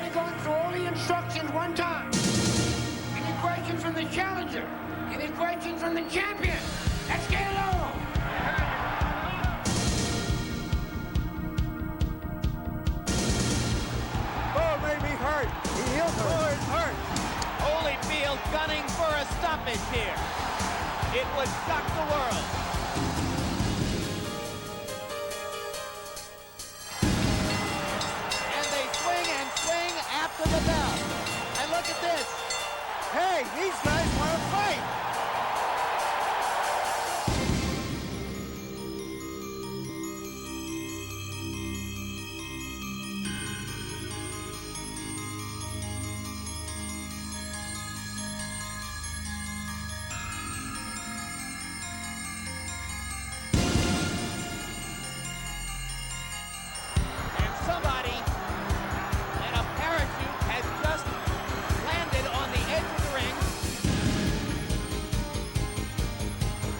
Everybody going through all the instructions one time. Any questions from the challenger? Any questions from the champion? Let's get it on. Oh, made me hurt. He healed her. Oh, it hurt. Holyfield gunning for a stoppage here. It would shock the world. And they swing after the bell. And look at this. Hey, these guys want to fight. Somebody in a parachute has just landed on the edge of the ring.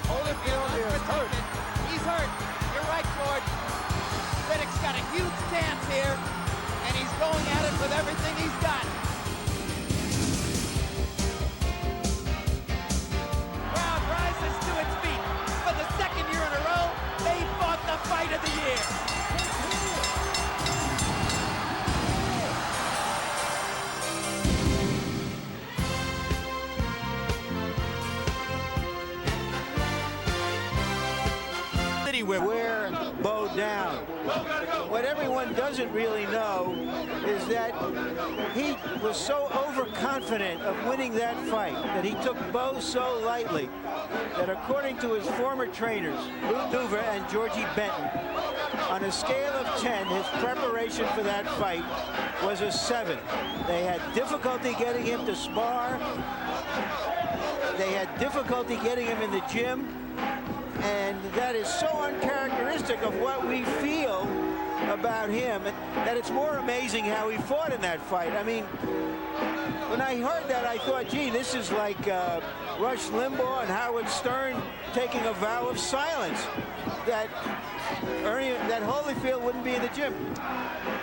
Holyfield unprotected. He's hurt. You're right, George. Riddick's got a huge chance here, and he's going at it with everything he's got. Crowd rises to its feet. For the second year in a row, they fought the fight of the year. Wear Bowe down. What everyone doesn't really know is that he was so overconfident of winning that fight that he took Bowe so lightly that according to his former trainers, Lou Duva and Georgie Benton, on a scale of 10, his preparation for that fight was a 7. They had difficulty getting him to spar. They had difficulty getting him in the gym. And that is so uncharacteristic of what we feel about him that it's more amazing how he fought in that fight. I mean, when I heard that, I thought, gee, this is like Rush Limbaugh and Howard Stern taking a vow of silence that Holyfield wouldn't be in the gym.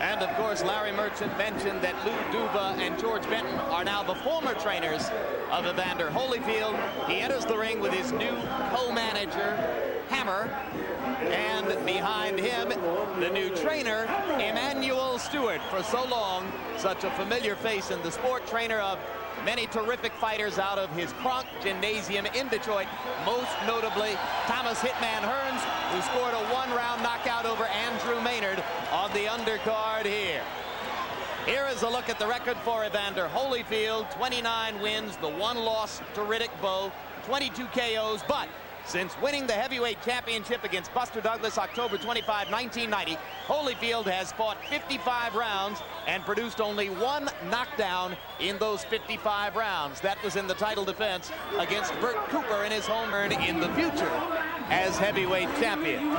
And of course, Larry Merchant mentioned that Lou Duva and George Benton are now the former trainers of Evander Holyfield. He enters the ring with his new co-manager, Hammer, and behind him, the new trainer, Emanuel Stewart. For so long, such a familiar face in the sport, trainer of many terrific fighters out of his Kronk Gymnasium in Detroit, most notably Thomas Hitman Hearns, who scored a one-round knockout over Andrew Maynard on the undercard here. Here is a look at the record for Evander Holyfield. 29 wins, the 1 loss to Riddick Bowe, 22 KOs, but since winning the heavyweight championship against Buster Douglas October 25, 1990, Holyfield has fought 55 rounds and produced only 1 knockdown in those 55 rounds. That was in the title defense against Burt Cooper in his home turn in the future as heavyweight champion.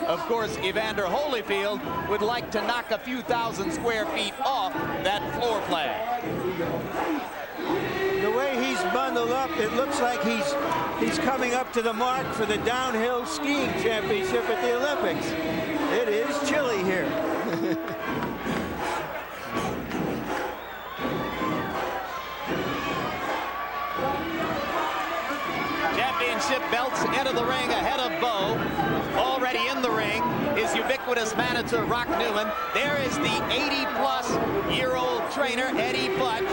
Of course, Evander Holyfield would like to knock a few thousand square feet off that floor plan. The way he's bundled up, it looks like he's coming up to the mark for the downhill skiing championship at the Olympics. It is chilly here. Championship belts enter the ring ahead of Bowe. Already in the ring is ubiquitous manager Rock Newman. There is the 80-plus-year-old trainer, Eddie Futch,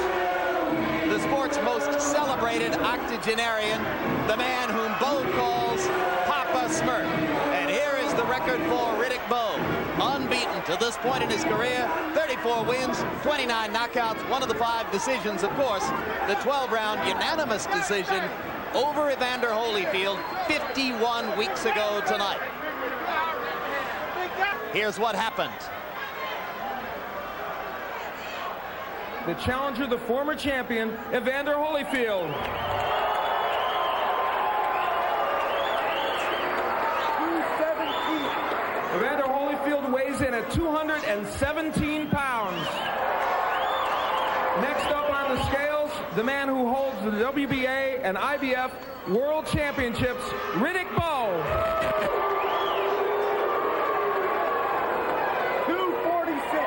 the sport's most celebrated octogenarian, the man whom Bowe calls Papa Smurf. And here is the record for Riddick Bowe. Unbeaten to this point in his career, 34 wins, 29 knockouts, one of the 5 decisions, of course, the 12-round unanimous decision over Evander Holyfield 51 weeks ago tonight. Here's what happened. The challenger, the former champion, Evander Holyfield. Evander Holyfield weighs in at 217 pounds. Next up on the scales, the man who holds the WBA and IBF World Championships, Riddick Bowe. 246.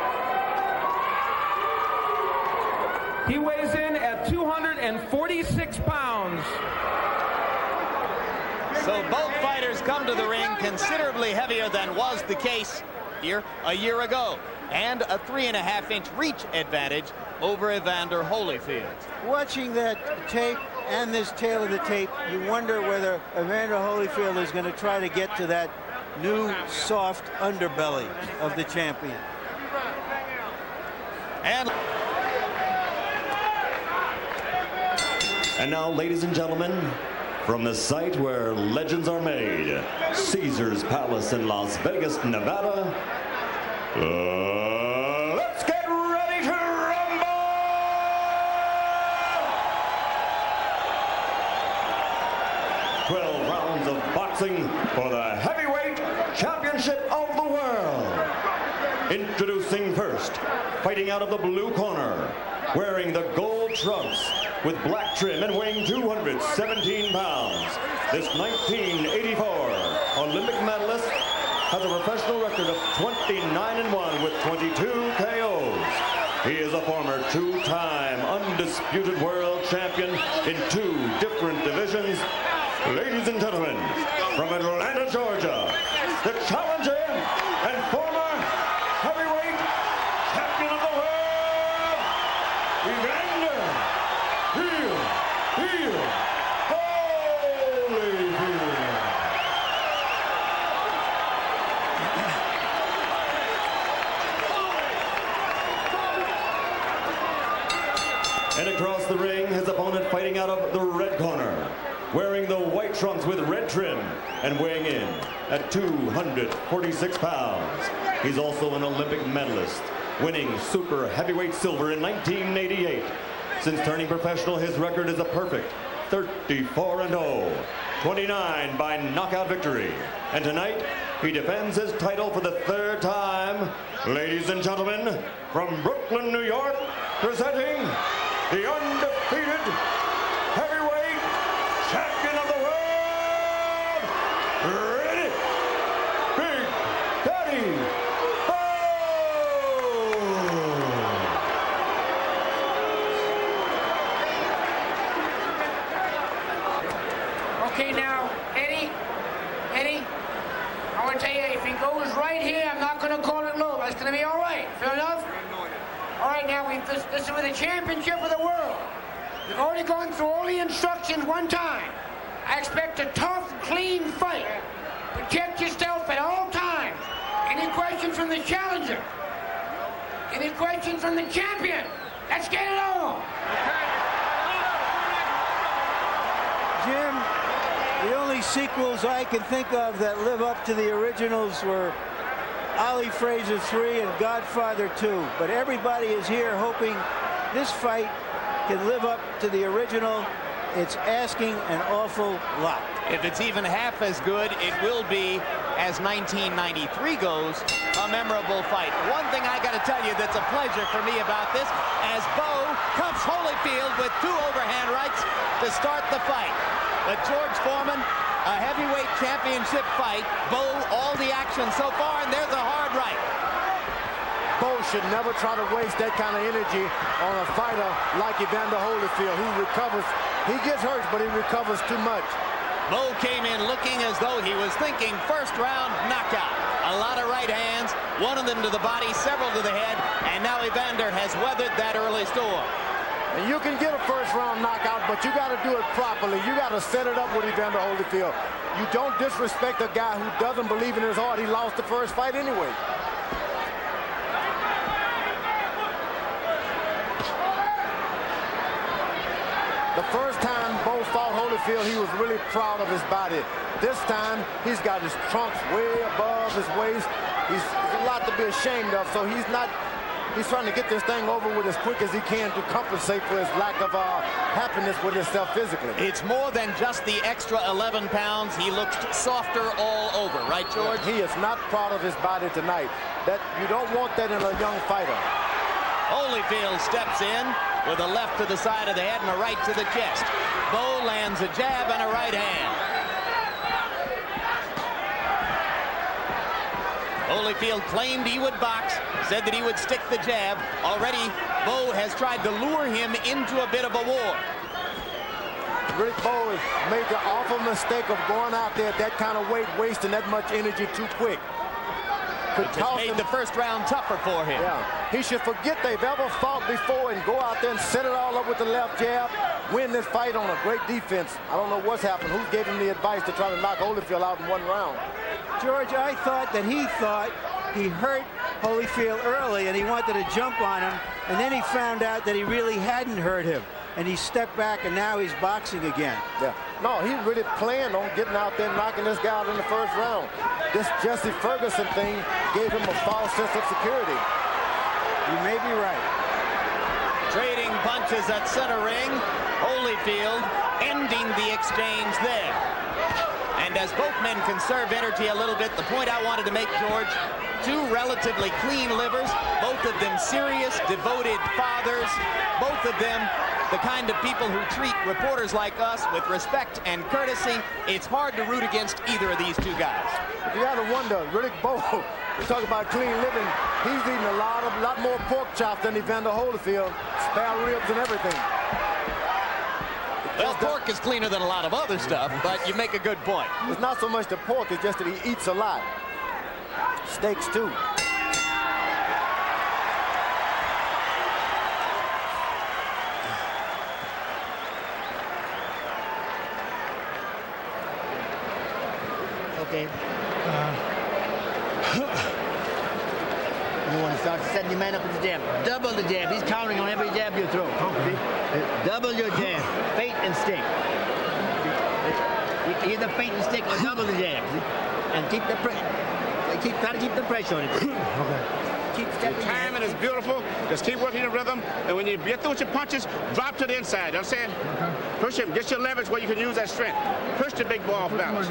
fighters come to the ring considerably heavier than was the case here a year ago, and a 3.5-inch reach advantage over Evander Holyfield. Watching that tape and this tail of the tape, you wonder whether Evander Holyfield is going to try to get to that new soft underbelly of the champion. And now, ladies and gentlemen, from the site where legends are made, Caesar's Palace in Las Vegas, Nevada, let's get ready to rumble! 12 rounds of boxing for the heavyweight championship of the world. Introducing first, fighting out of the blue corner, wearing the gold trunks with black trim and weighing 217 pounds. This 1984 Olympic medalist has a professional record of 29-1 with 22 KOs. He is a former two-time undisputed world champion in 2 different divisions. Ladies and gentlemen, from Atlanta, Georgia, the challenger and former heavyweight champion of the world, Evander Holyfield. And across the ring, his opponent fighting out of the red corner, wearing the white trunks with red trim and weighing in at 246 pounds. He's also an Olympic medalist, winning super heavyweight silver in 1988. Since turning professional, his record is a perfect 34-0, 29 by knockout victory. And tonight, he defends his title for the 3rd time. Ladies and gentlemen, from Brooklyn, New York, presenting the undefeated heavyweight champion of the world, Riddick Big Daddy Bowe. Okay, now, Eddie, I want to tell you, if he goes right here, I'm not going to call it low. That's going to be all right. Fair enough? All right, now, this is for the championship of the world. We've already gone through all the instructions one time. I expect a tough, clean fight. Protect yourself at all times. Any questions from the challenger? Any questions from the champion? Let's get it on. Jim, the only sequels I can think of that live up to the originals were Ali Fraser 3 and Godfather 2. But everybody is here hoping this fight can live up to the original. It's asking an awful lot. If it's even half as good, it will be, as 1993 goes, a memorable fight. One thing I got to tell you that's a pleasure for me about this, as Bowe comes Holyfield with 2 overhand rights to start the fight. But George Foreman, a heavyweight championship fight. Bowe, all the action so far, and there's a hard right. Bowe should never try to waste that kind of energy on a fighter like Evander Holyfield. He recovers. He gets hurt, but he recovers too much. Bowe came in looking as though he was thinking first-round knockout. A lot of right hands, one of them to the body, several to the head, and now Evander has weathered that early storm. And you can get a first-round knockout, but you got to do it properly. You got to set it up with Evander Holyfield. You don't disrespect a guy who doesn't believe in his heart. He lost the first fight anyway. The first time Bowe fought Holyfield, he was really proud of his body. This time, he's got his trunks way above his waist. He's a lot to be ashamed of, so he's trying to get this thing over with as quick as he can to compensate for his lack of happiness with himself physically. It's more than just the extra 11 pounds. He looks softer all over, right, George? He is not proud of his body tonight. You don't want that in a young fighter. Holyfield steps in with a left to the side of the head and a right to the chest. Bowe lands a jab and a right hand. Holyfield claimed he would box, said that he would stick the jab. Already, Bowe has tried to lure him into a bit of a war. Riddick Bowe has made the awful mistake of going out there at that kind of weight, wasting that much energy too quick. Could cost him the first round tougher for him. Yeah, he should forget they've ever fought before and go out there and set it all up with the left jab, win this fight on a great defense. I don't know what's happened. Who gave him the advice to try to knock Holyfield out in one round? George, I thought that he hurt Holyfield early and he wanted to jump on him, and then he found out that he really hadn't hurt him, and he stepped back, and now he's boxing again. Yeah. No, he really planned on getting out there and knocking this guy out in the first round. This Jesse Ferguson thing gave him a false sense of security. You may be right. Trading punches at center ring. Holyfield ending the exchange there. And as both men conserve energy a little bit, the point I wanted to make, George, two relatively clean livers, both of them serious, devoted fathers, both of them the kind of people who treat reporters like us with respect and courtesy. It's hard to root against either of these two guys. You got to wonder, Riddick Bowe, we talk about clean living, he's eating a lot more pork chops than Evander Holyfield, spare ribs and everything. Well, pork is cleaner than a lot of other stuff, but you make a good point. It's not so much the pork, it's just that he eats a lot. Steaks, too. Okay. You want to start setting your man up with the jab. Double the jab. He's counting on every jab you throw. Okay. Double your jab. Feint and stick. Either feint and stick or double the jab. And keep the try to keep the pressure on it. Okay. Keep stepping. Your timing is beautiful. Just keep working the rhythm. And when you get through with your punches, drop to the inside. You know what I'm saying? Okay. Push him. Get your leverage where you can use that strength. Push the big ball off balance.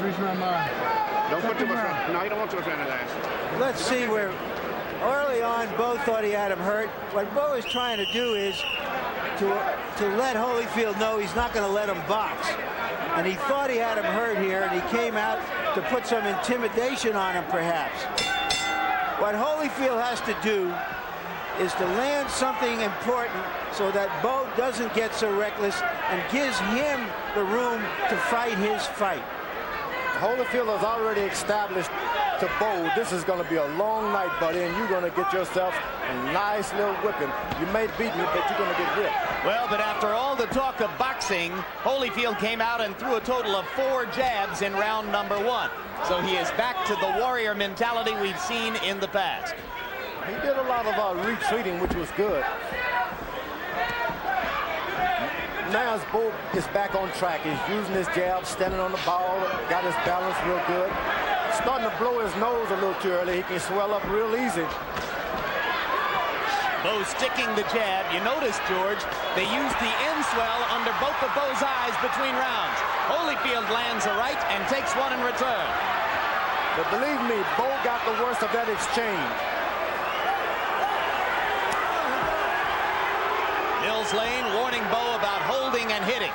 Don't put too much. No, you don't want too much on the ass. Let's see where early on Bowe thought he had him hurt. What Bowe is trying to do is to let Holyfield know he's not going to let him box. And he thought he had him hurt here, and he came out to put some intimidation on him, perhaps. What Holyfield has to do is to land something important so that Bowe doesn't get so reckless and gives him the room to fight his fight. Holyfield has already established to Bowe, this is going to be a long night, buddy, and you're going to get yourself a nice little whipping. You may beat me, but you're going to get whipped. Well, but after all the talk of boxing, Holyfield came out and threw a total of 4 jabs in round number 1. So he is back to the warrior mentality we've seen in the past. He did a lot of retreating, which was good. Now as Bowe is back on track, he's using his jab, standing on the ball, got his balance real good. Starting to blow his nose a little too early. He can swell up real easy. Bowe sticking the jab. You notice, George, they used the in swell under both of Bowe's eyes between rounds. Holyfield lands a right and takes one in return. But believe me, Bowe got the worst of that exchange. Mills Lane warning Bowe about holding and hitting.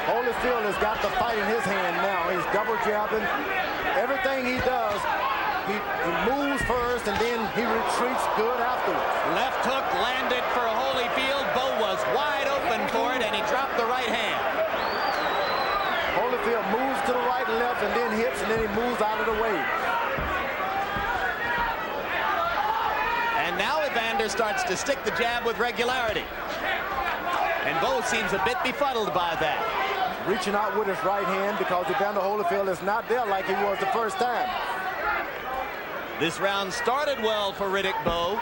Holyfield has got the fight in his hand now. He's double jabbing. Everything he does, he moves first and then he retreats good afterwards. Left hook landed for Holyfield. Bowe was wide open for it, and he dropped the right hand. Holyfield moves to the right and left and then hits, and then he moves out of the way. And now Evander starts to stick the jab with regularity. And Bowe seems a bit befuddled by that. Reaching out with his right hand because Evander Holyfield is not there like he was the first time. This round started well for Riddick Bowe,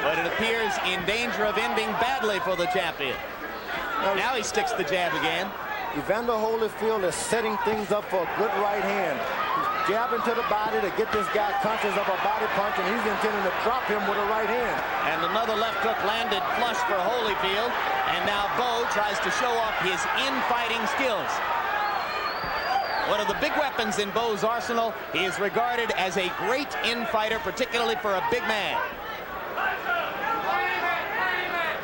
but it appears in danger of ending badly for the champion. Now he sticks the jab again. Evander Holyfield is setting things up for a good right hand. He's jabbing to the body to get this guy conscious of a body punch, and he's intending to drop him with a right hand. And another left hook landed flush for Holyfield, and now Bowe tries to show off his in-fighting skills. One of the big weapons in Bowe's arsenal, he is regarded as a great in-fighter, particularly for a big man.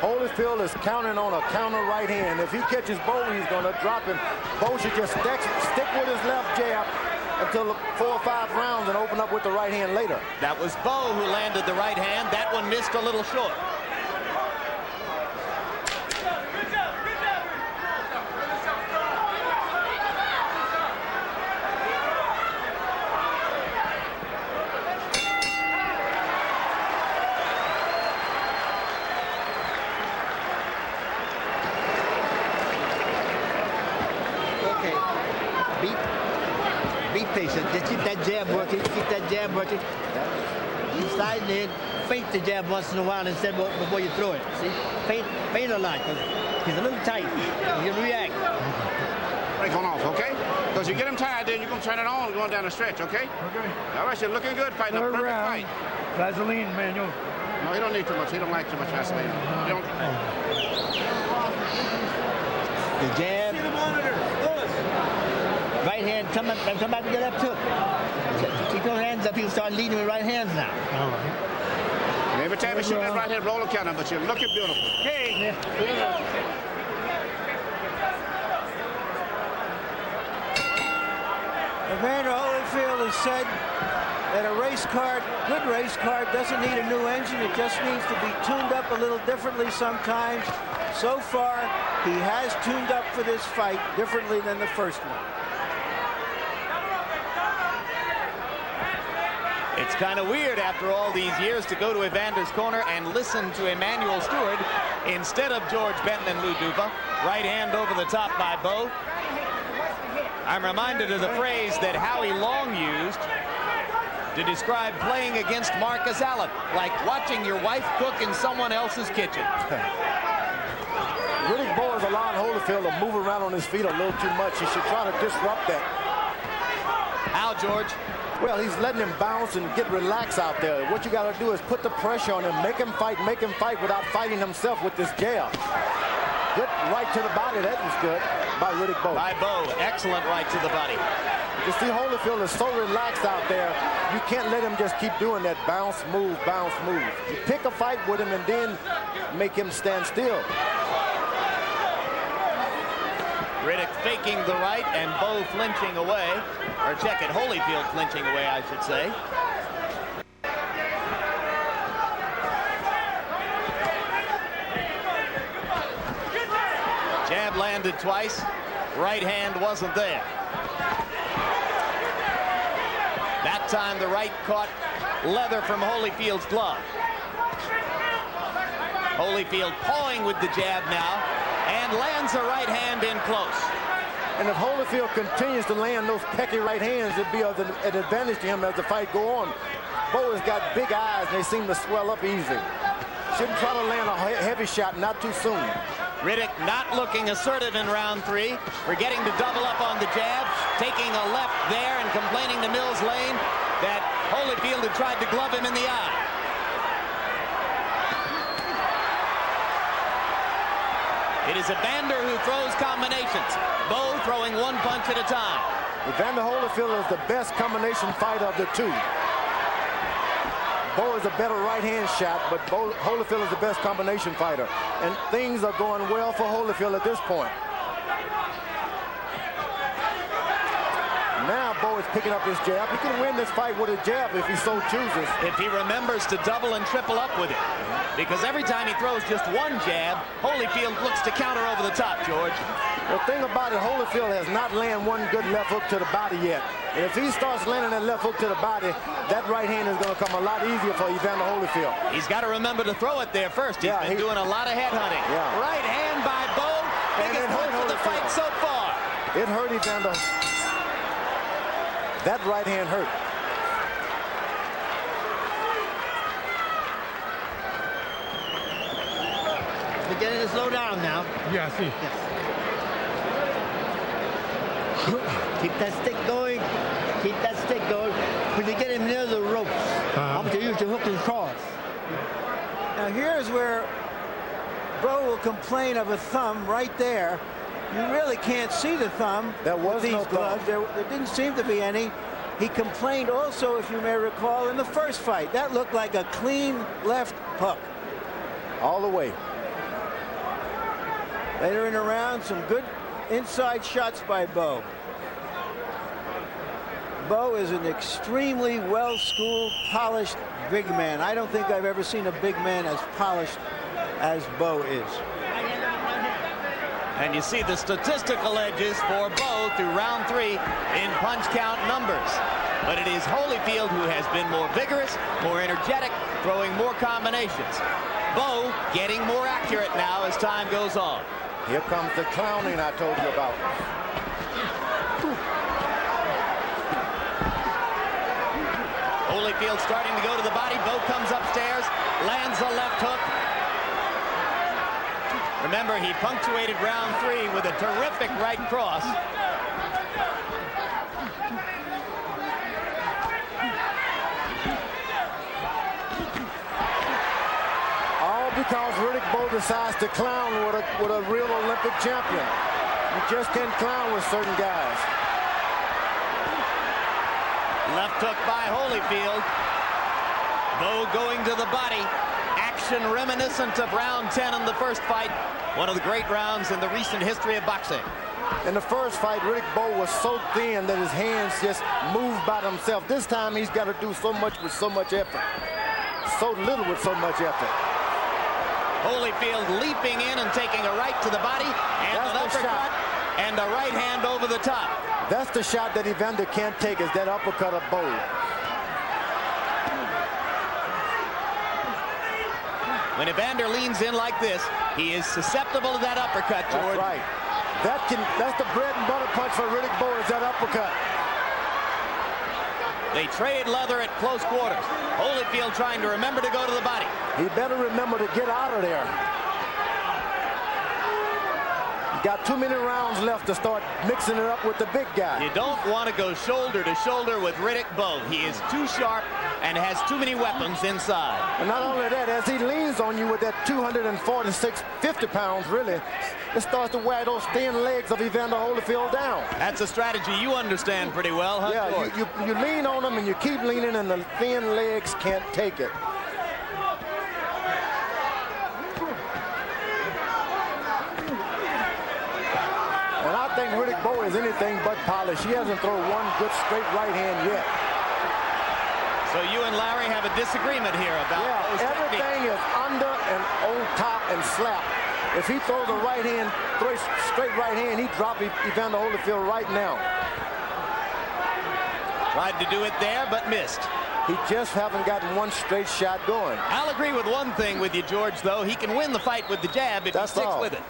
Holyfield is counting on a counter right hand. If he catches Bowe, he's going to drop him. Bowe should just stick with his left jab until 4 or 5 rounds and open up with the right hand later. That was Bowe who landed the right hand. That one missed a little short. Just keep that jab working. Keep that jab working. You slide in, feint the jab once in a while instead before you throw it. See, feint a lot because he's a little tight. You react. Break on off, okay? Because you get him tired, then you're gonna turn it on going down the stretch, okay? Okay. All right, you're looking good, fighting a Third perfect round. fight. Vaseline, Manuel. No, he don't need too much. He don't like too much Vaseline. He don't. The jab. Right hand, come back to the left hook. Keep your hands up, he'll start leading with right hands now. All right. Every time you shoot that right hand, roll a counter, but you're looking beautiful. Hey! Evander Holyfield has said that a race car, good race car, doesn't need a new engine. It just needs to be tuned up a little differently sometimes. So far, he has tuned up for this fight differently than the first one. It's kind of weird after all these years to go to Evander's corner and listen to Emmanuel Stewart instead of George Benton and Lou Duva. Right hand over the top by Bowe. I'm reminded of the phrase that Howie Long used to describe playing against Marcus Allen, like watching your wife cook in someone else's kitchen. Riddick Bowe is allowing Holyfield to move around on his feet a little too much. He should try to disrupt that. How, George? Well, he's letting him bounce and get relaxed out there. What you got to do is put the pressure on him, make him fight without fighting himself with this jab. Good right to the body. That was good by Riddick Bowe. By Bowe. Excellent right to the body. You see, Holyfield is so relaxed out there, you can't let him just keep doing that bounce, move, bounce, move. You pick a fight with him and then make him stand still. Riddick faking the right and Bowe flinching away. Or check it, Holyfield flinching away, I should say. Jab landed twice. Right hand wasn't there. That time the right caught leather from Holyfield's glove. Holyfield pawing with the jab now and lands a right hand in close. And if Holyfield continues to land those pecky right hands, it'd be an advantage to him as the fight go on. Bowe has got big eyes, and they seem to swell up easy. Shouldn't try to land a heavy shot, not too soon. Riddick not looking assertive in round 3, forgetting to double up on the jab, taking a left there and complaining to Mills Lane that Holyfield had tried to glove him in the eye. It is Evander who throws combinations. Bowe throwing one punch at a time. Evander Holyfield is the best combination fighter of the two. Bowe is a better right-hand shot, but Holyfield is the best combination fighter. And things are going well for Holyfield at this point. Now Bowe is picking up his jab. He can win this fight with a jab if he so chooses. If he remembers to double and triple up with it. Because every time he throws just one jab, Holyfield looks to counter over the top, George. The thing about it, Holyfield has not landed one good left hook to the body yet. And if he starts landing that left hook to the body, that right hand is going to come a lot easier for Evander Holyfield. He's got to remember to throw it there first. He's been doing a lot of head hunting. Yeah. Right hand by Bowe. Biggest punch of the fight so far. It hurt Evander. That right hand hurt. Beginning to slow down now. Yeah, I see. Yes. Keep that stick going. Keep that stick going. When you get him near the ropes, I'm going to use the hook and cross. Now here's where Bowe will complain of a thumb right there. You really can't see the thumb. There was these no gloves. There didn't seem to be any. He complained also, if you may recall, in the first fight. That looked like a clean left hook. All the way. Later in the round, some good inside shots by Bowe. Bowe is an extremely well-schooled, polished big man. I don't think I've ever seen a big man as polished as Bowe is. And you see the statistical edges for Bowe through round 3 in punch count numbers. But it is Holyfield who has been more vigorous, more energetic, throwing more combinations. Bowe getting more accurate now as time goes on. Here comes the clowning I told you about. Holyfield starting to go to the body. Bowe comes upstairs, lands a left hook. Remember, he punctuated round 3 with a terrific right cross. All because Riddick Bowe decides to clown with a real Olympic champion. You just can't clown with certain guys. Left hook by Holyfield. Bowe going to the body. Action reminiscent of round 10 in the first fight. One of the great rounds in the recent history of boxing. In the first fight, Riddick Bowe was so thin that his hands just moved by themselves. This time he's got to do so much with so much effort. So little with so much effort. Holyfield leaping in and taking a right to the body, and an uppercut, and a right hand over the top. That's the shot that Evander can't take, is that uppercut of Bowe. When Evander leans in like this, he is susceptible to that uppercut, George. That's right. That's the bread and butter punch for Riddick Bowe, is that uppercut. They trade leather at close quarters. Holyfield trying to remember to go to the body. He better remember to get out of there. You got too many rounds left to start mixing it up with the big guy. You don't want to go shoulder to shoulder with Riddick Bowe. He is too sharp and has too many weapons inside. And not only that, as he leans on you with that 246, 50 pounds, really, it starts to wear those thin legs of Evander Holyfield down. That's a strategy you understand pretty well, huh, George? Yeah, you lean on him and you keep leaning, and the thin legs can't take it. And I think Riddick Bowe is anything but polished. He hasn't thrown one good straight right hand yet. So you and Larry have a disagreement here about Bowe's everything technique. is under and on top and slap. If he throws a right hand, straight right hand, he'd drop Evander Holyfield right now. Tried to do it there, but missed. He just haven't gotten one straight shot going. I'll agree with one thing with you, George, though. He can win the fight with the jab if he sticks with it.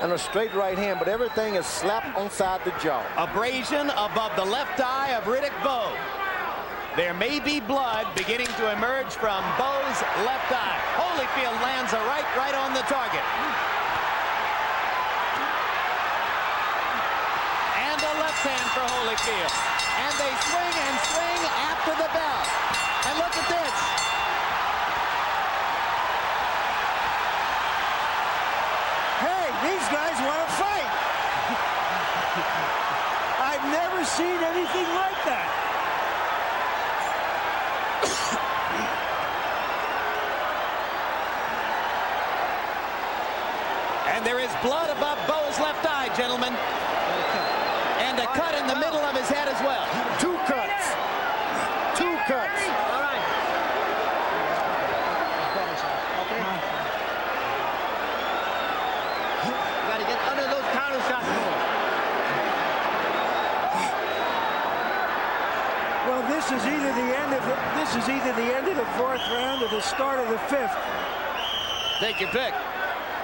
And a straight right hand, but everything is slapped onside the jaw. Abrasion above the left eye of Riddick Bowe. There may be blood beginning to emerge from Bowe's left eye. Holyfield lands a right on the target. And a left hand for Holyfield. And they swing and swing after the bell. And look at this. Hey, these guys want to fight. I've never seen anything like that. And there is blood above Bowe's left eye, gentlemen. And a cut in the middle of his head as well. Two cuts. Two cuts. All right. You got to get under those counter shots more. Well, this is either the end of the fourth round or the start of the fifth. Take your pick.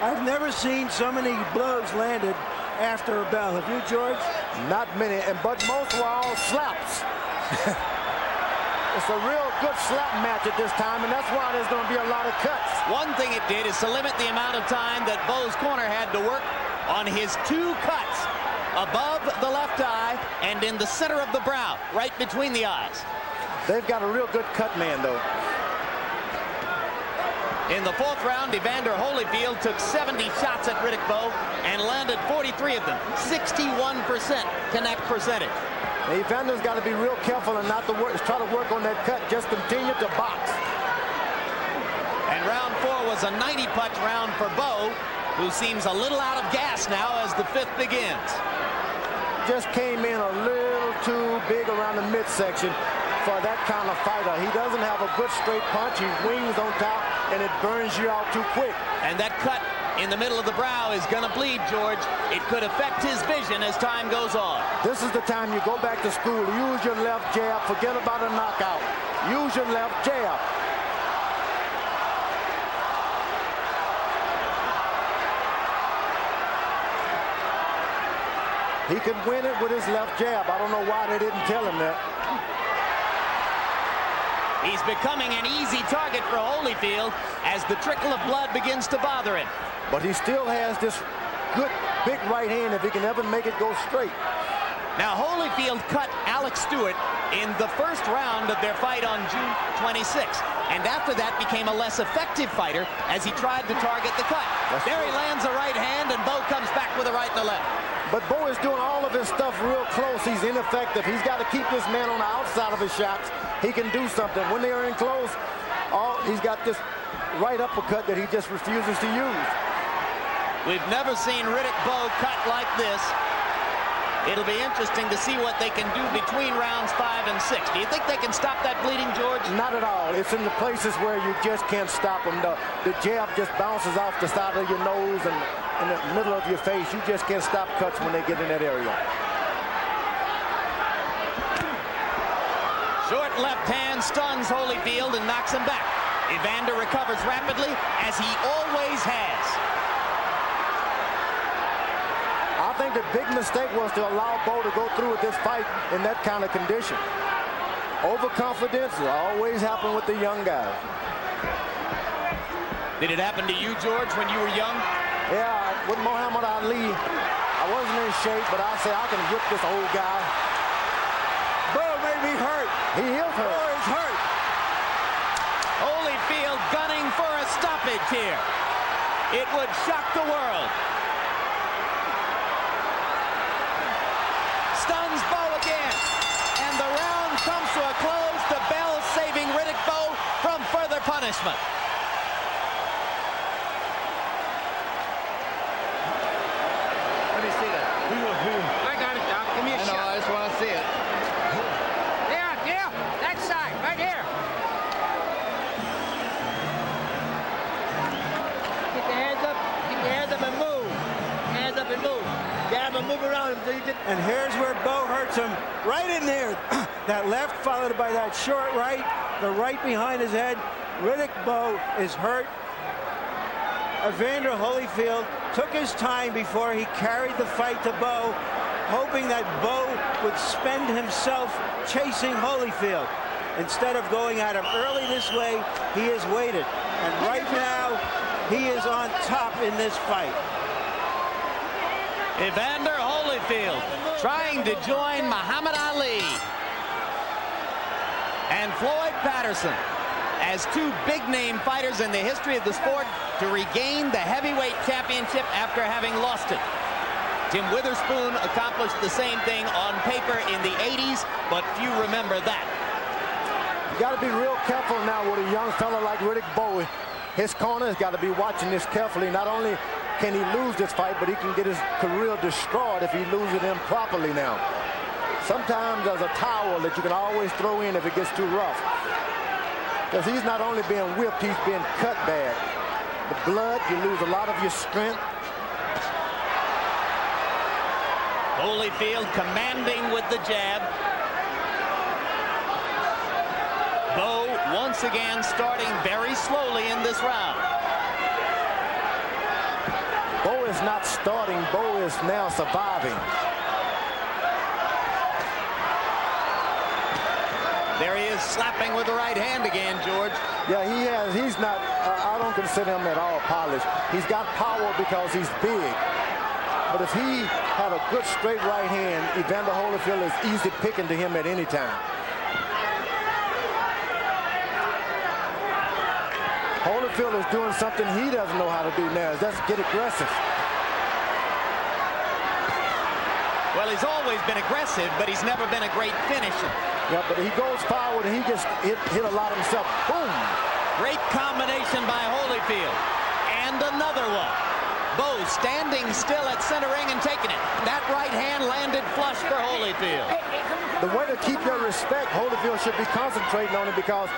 I've never seen so many blows landed after a bell. Have you, George? Not many, but most were all slaps. It's a real good slap match at this time, and that's why there's going to be a lot of cuts. One thing it did is to limit the amount of time that Bowe's corner had to work on his two cuts above the left eye and in the center of the brow, right between the eyes. They've got a real good cut man, though. In the fourth round, Evander Holyfield took 70 shots at Riddick Bowe and landed 43 of them, 61% connect percentage. Evander's got to be real careful and not to try to work on that cut. Just continue to box. And round 4 was a 90-punch round for Bowe. who seems a little out of gas now as the 5th begins. Just came in a little too big around the midsection for that kind of fighter. He doesn't have a good straight punch. He wings on top, and it burns you out too quick. And that cut in the middle of the brow is going to bleed, George. It could affect his vision as time goes on. This is the time you go back to school. Use your left jab. Forget about a knockout. Use your left jab. He could win it with his left jab. I don't know why they didn't tell him that. He's becoming an easy target for Holyfield as the trickle of blood begins to bother him. But he still has this good, big right hand if he can ever make it go straight. Now, Holyfield cut Alex Stewart in the first round of their fight on June 26th. And after that became a less effective fighter as he tried to target the cut. There he lands a right hand, and Bowe comes back with a right and a left. But Bowe is doing all of his stuff real close. He's ineffective. He's got to keep this man on the outside of his shots. He can do something. When they are in close, he's got this right uppercut that he just refuses to use. We've never seen Riddick Bowe cut like this. It'll be interesting to see what they can do between rounds 5 and 6. Do you think they can stop that bleeding, George? Not at all. It's in the places where you just can't stop him. The jab just bounces off the side of your nose and in the middle of your face. You just can't stop cuts when they get in that area. Short left hand stuns Holyfield and knocks him back. Evander recovers rapidly, as he always has. I think the big mistake was to allow Bowe to go through with this fight in that kind of condition. Overconfidence always happen with the young guys. Did it happen to you, George, when you were young? Yeah, with Muhammad Ali, I wasn't in shape, but I said I can whip this old guy. Bowe made me hurt. He is hurt. Bowe is hurt. Holyfield gunning for a stoppage here. It would shock the world. Stuns Bowe again. And the round comes to a close. The bell saving Riddick Bowe from further punishment. Let me see that. I got it, Doc. Give me a shot. I just want to see it. Yeah, that side, right here. Get your hands up. Get your hands up and move. Hands up and move. Jab and move around until you get. And here's where Bowe hurts him. Right in there. That left followed by that short right. The right behind his head. Riddick Bowe is hurt. Evander Holyfield took his time before he carried the fight to Bowe, hoping that Bowe would spend himself chasing Holyfield. Instead of going at him early this way, he has waited. And right now, he is on top in this fight. Evander Holyfield trying to join Muhammad Ali and Floyd Patterson as two big-name fighters in the history of the sport to regain the heavyweight championship after having lost it. Tim Witherspoon accomplished the same thing on paper in the 80s, but few remember that. You got to be real careful now with a young fella like Riddick Bowe. His corner has got to be watching this carefully. Not only can he lose this fight, but he can get his career destroyed if he loses it improperly now. Sometimes there's a towel that you can always throw in if it gets too rough. Because he's not only being whipped, he's being cut bad. The blood, you lose a lot of your strength. Holyfield commanding with the jab. Bowe once again starting very slowly in this round. Bowe is not starting. Bowe is now surviving. There he is slapping with the right hand again, George. Yeah, he has. He's not, I don't consider him at all polished. He's got power because he's big. But if he had a good straight right hand, Evander Holyfield is easy picking to him at any time. Holyfield is doing something he doesn't know how to do now. That's get aggressive. Well, he's always been aggressive, but he's never been a great finisher. Yeah, but he goes forward and he just hit a lot himself. Boom! Great combination by Holyfield. And another one. Bowe standing still at center ring and taking it. That right hand landed flush for Holyfield. The way to keep your respect, Holyfield should be concentrating on it, because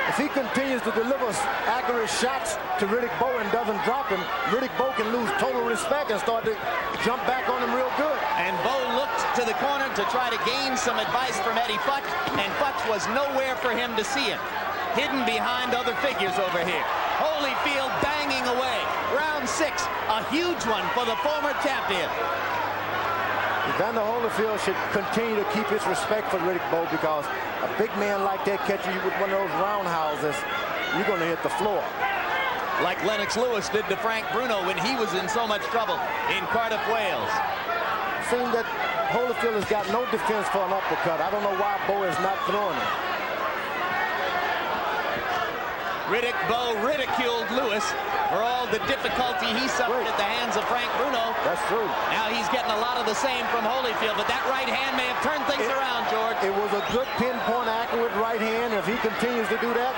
if he continues to deliver accurate shots to Riddick Bowe and doesn't drop him, Riddick Bowe can lose total respect and start to jump back on him real good. And Bowe looked to the corner to try to gain some advice from Eddie Futch, and Futch was nowhere for him to see him. Hidden behind other figures over here. Holyfield banging away. Round 6, a huge one for the former champion. Evander Holyfield should continue to keep his respect for Riddick Bowe, because a big man like that catching you with one of those roundhouses, you're going to hit the floor. Like Lennox Lewis did to Frank Bruno when he was in so much trouble in Cardiff, Wales. Seeing that Holyfield has got no defense for an uppercut. I don't know why Bowe is not throwing it. Riddick Bowe ridiculed Lewis for all the difficulty he suffered at the hands of Frank Bruno. That's true. Now he's getting a lot of the same from Holyfield, but that right hand may have turned things around, George. It was a good pinpoint, accurate right hand. If he continues to do that,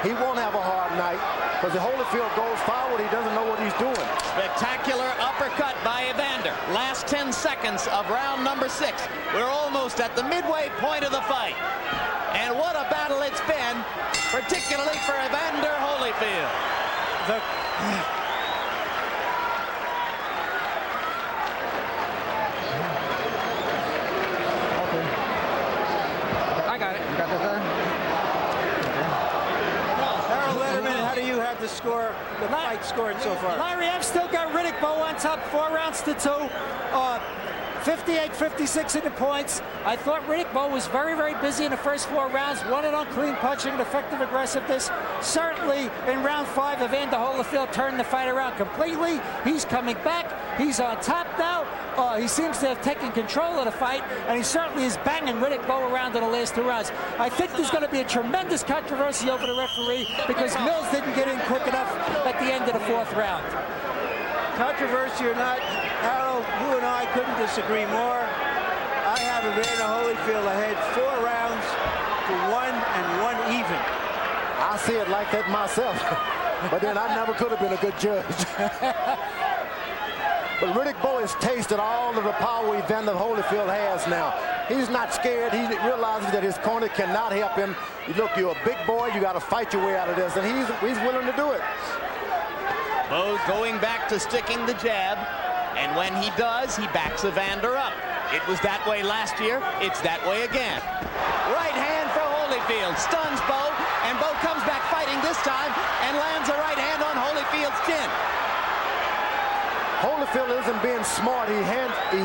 he won't have a hard night, because if Holyfield goes forward, he doesn't know what he's doing. Spectacular uppercut by Evander. Last 10 seconds of round number 6. We're almost at the midway point of the fight. And what a battle it's been, particularly for Evander Holyfield. I got it. You got that there? Harold Letterman, how do you have the score, the fight scored so far? Larry, I've still got Riddick Bowe on top, 4 rounds to 2. 58-56 in the points. I thought Riddick Bowe was very, very busy in the first 4 rounds. Won it on clean punching and effective aggressiveness. Certainly in round 5, Evander Holyfield turned the fight around completely. He's coming back. He's on top now. He seems to have taken control of the fight, and he certainly is banging Riddick Bowe around in the last 2 rounds. I think there's going to be a tremendous controversy over the referee, because Mills didn't get in quick enough at the end of the 4th round. Controversy or not, Harold, you and I couldn't disagree more. I have Evander Holyfield ahead 4 rounds to 1 and 1 even. I see it like that myself, but then I never could have been a good judge. But Riddick Bowe has tasted all of the power Evander Holyfield has now. He's not scared. He realizes that his corner cannot help him. Look, you're a big boy. You got to fight your way out of this, and he's willing to do it. Bowe going back to sticking the jab, and when he does, he backs Evander up. It was that way last year. It's that way again. Right hand for Holyfield. Stuns Bowe, and Bowe comes back fighting this time and lands a right hand on Holyfield's chin. Holyfield isn't being smart. He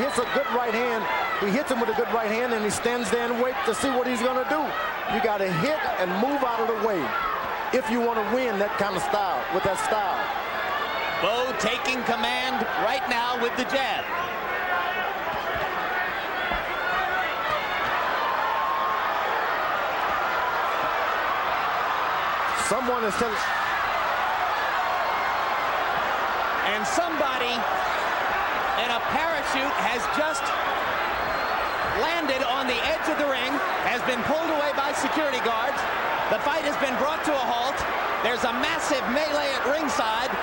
hits a good right hand. He hits him with a good right hand, and he stands there and waits to see what he's going to do. You got to hit and move out of the way if you want to win that kind of style, with that style. Bowe taking command right now with the jab. Someone is telling... And somebody in a parachute has just landed on the edge of the ring, has been pulled away by security guards. The fight has been brought to a halt. There's a massive melee at ringside,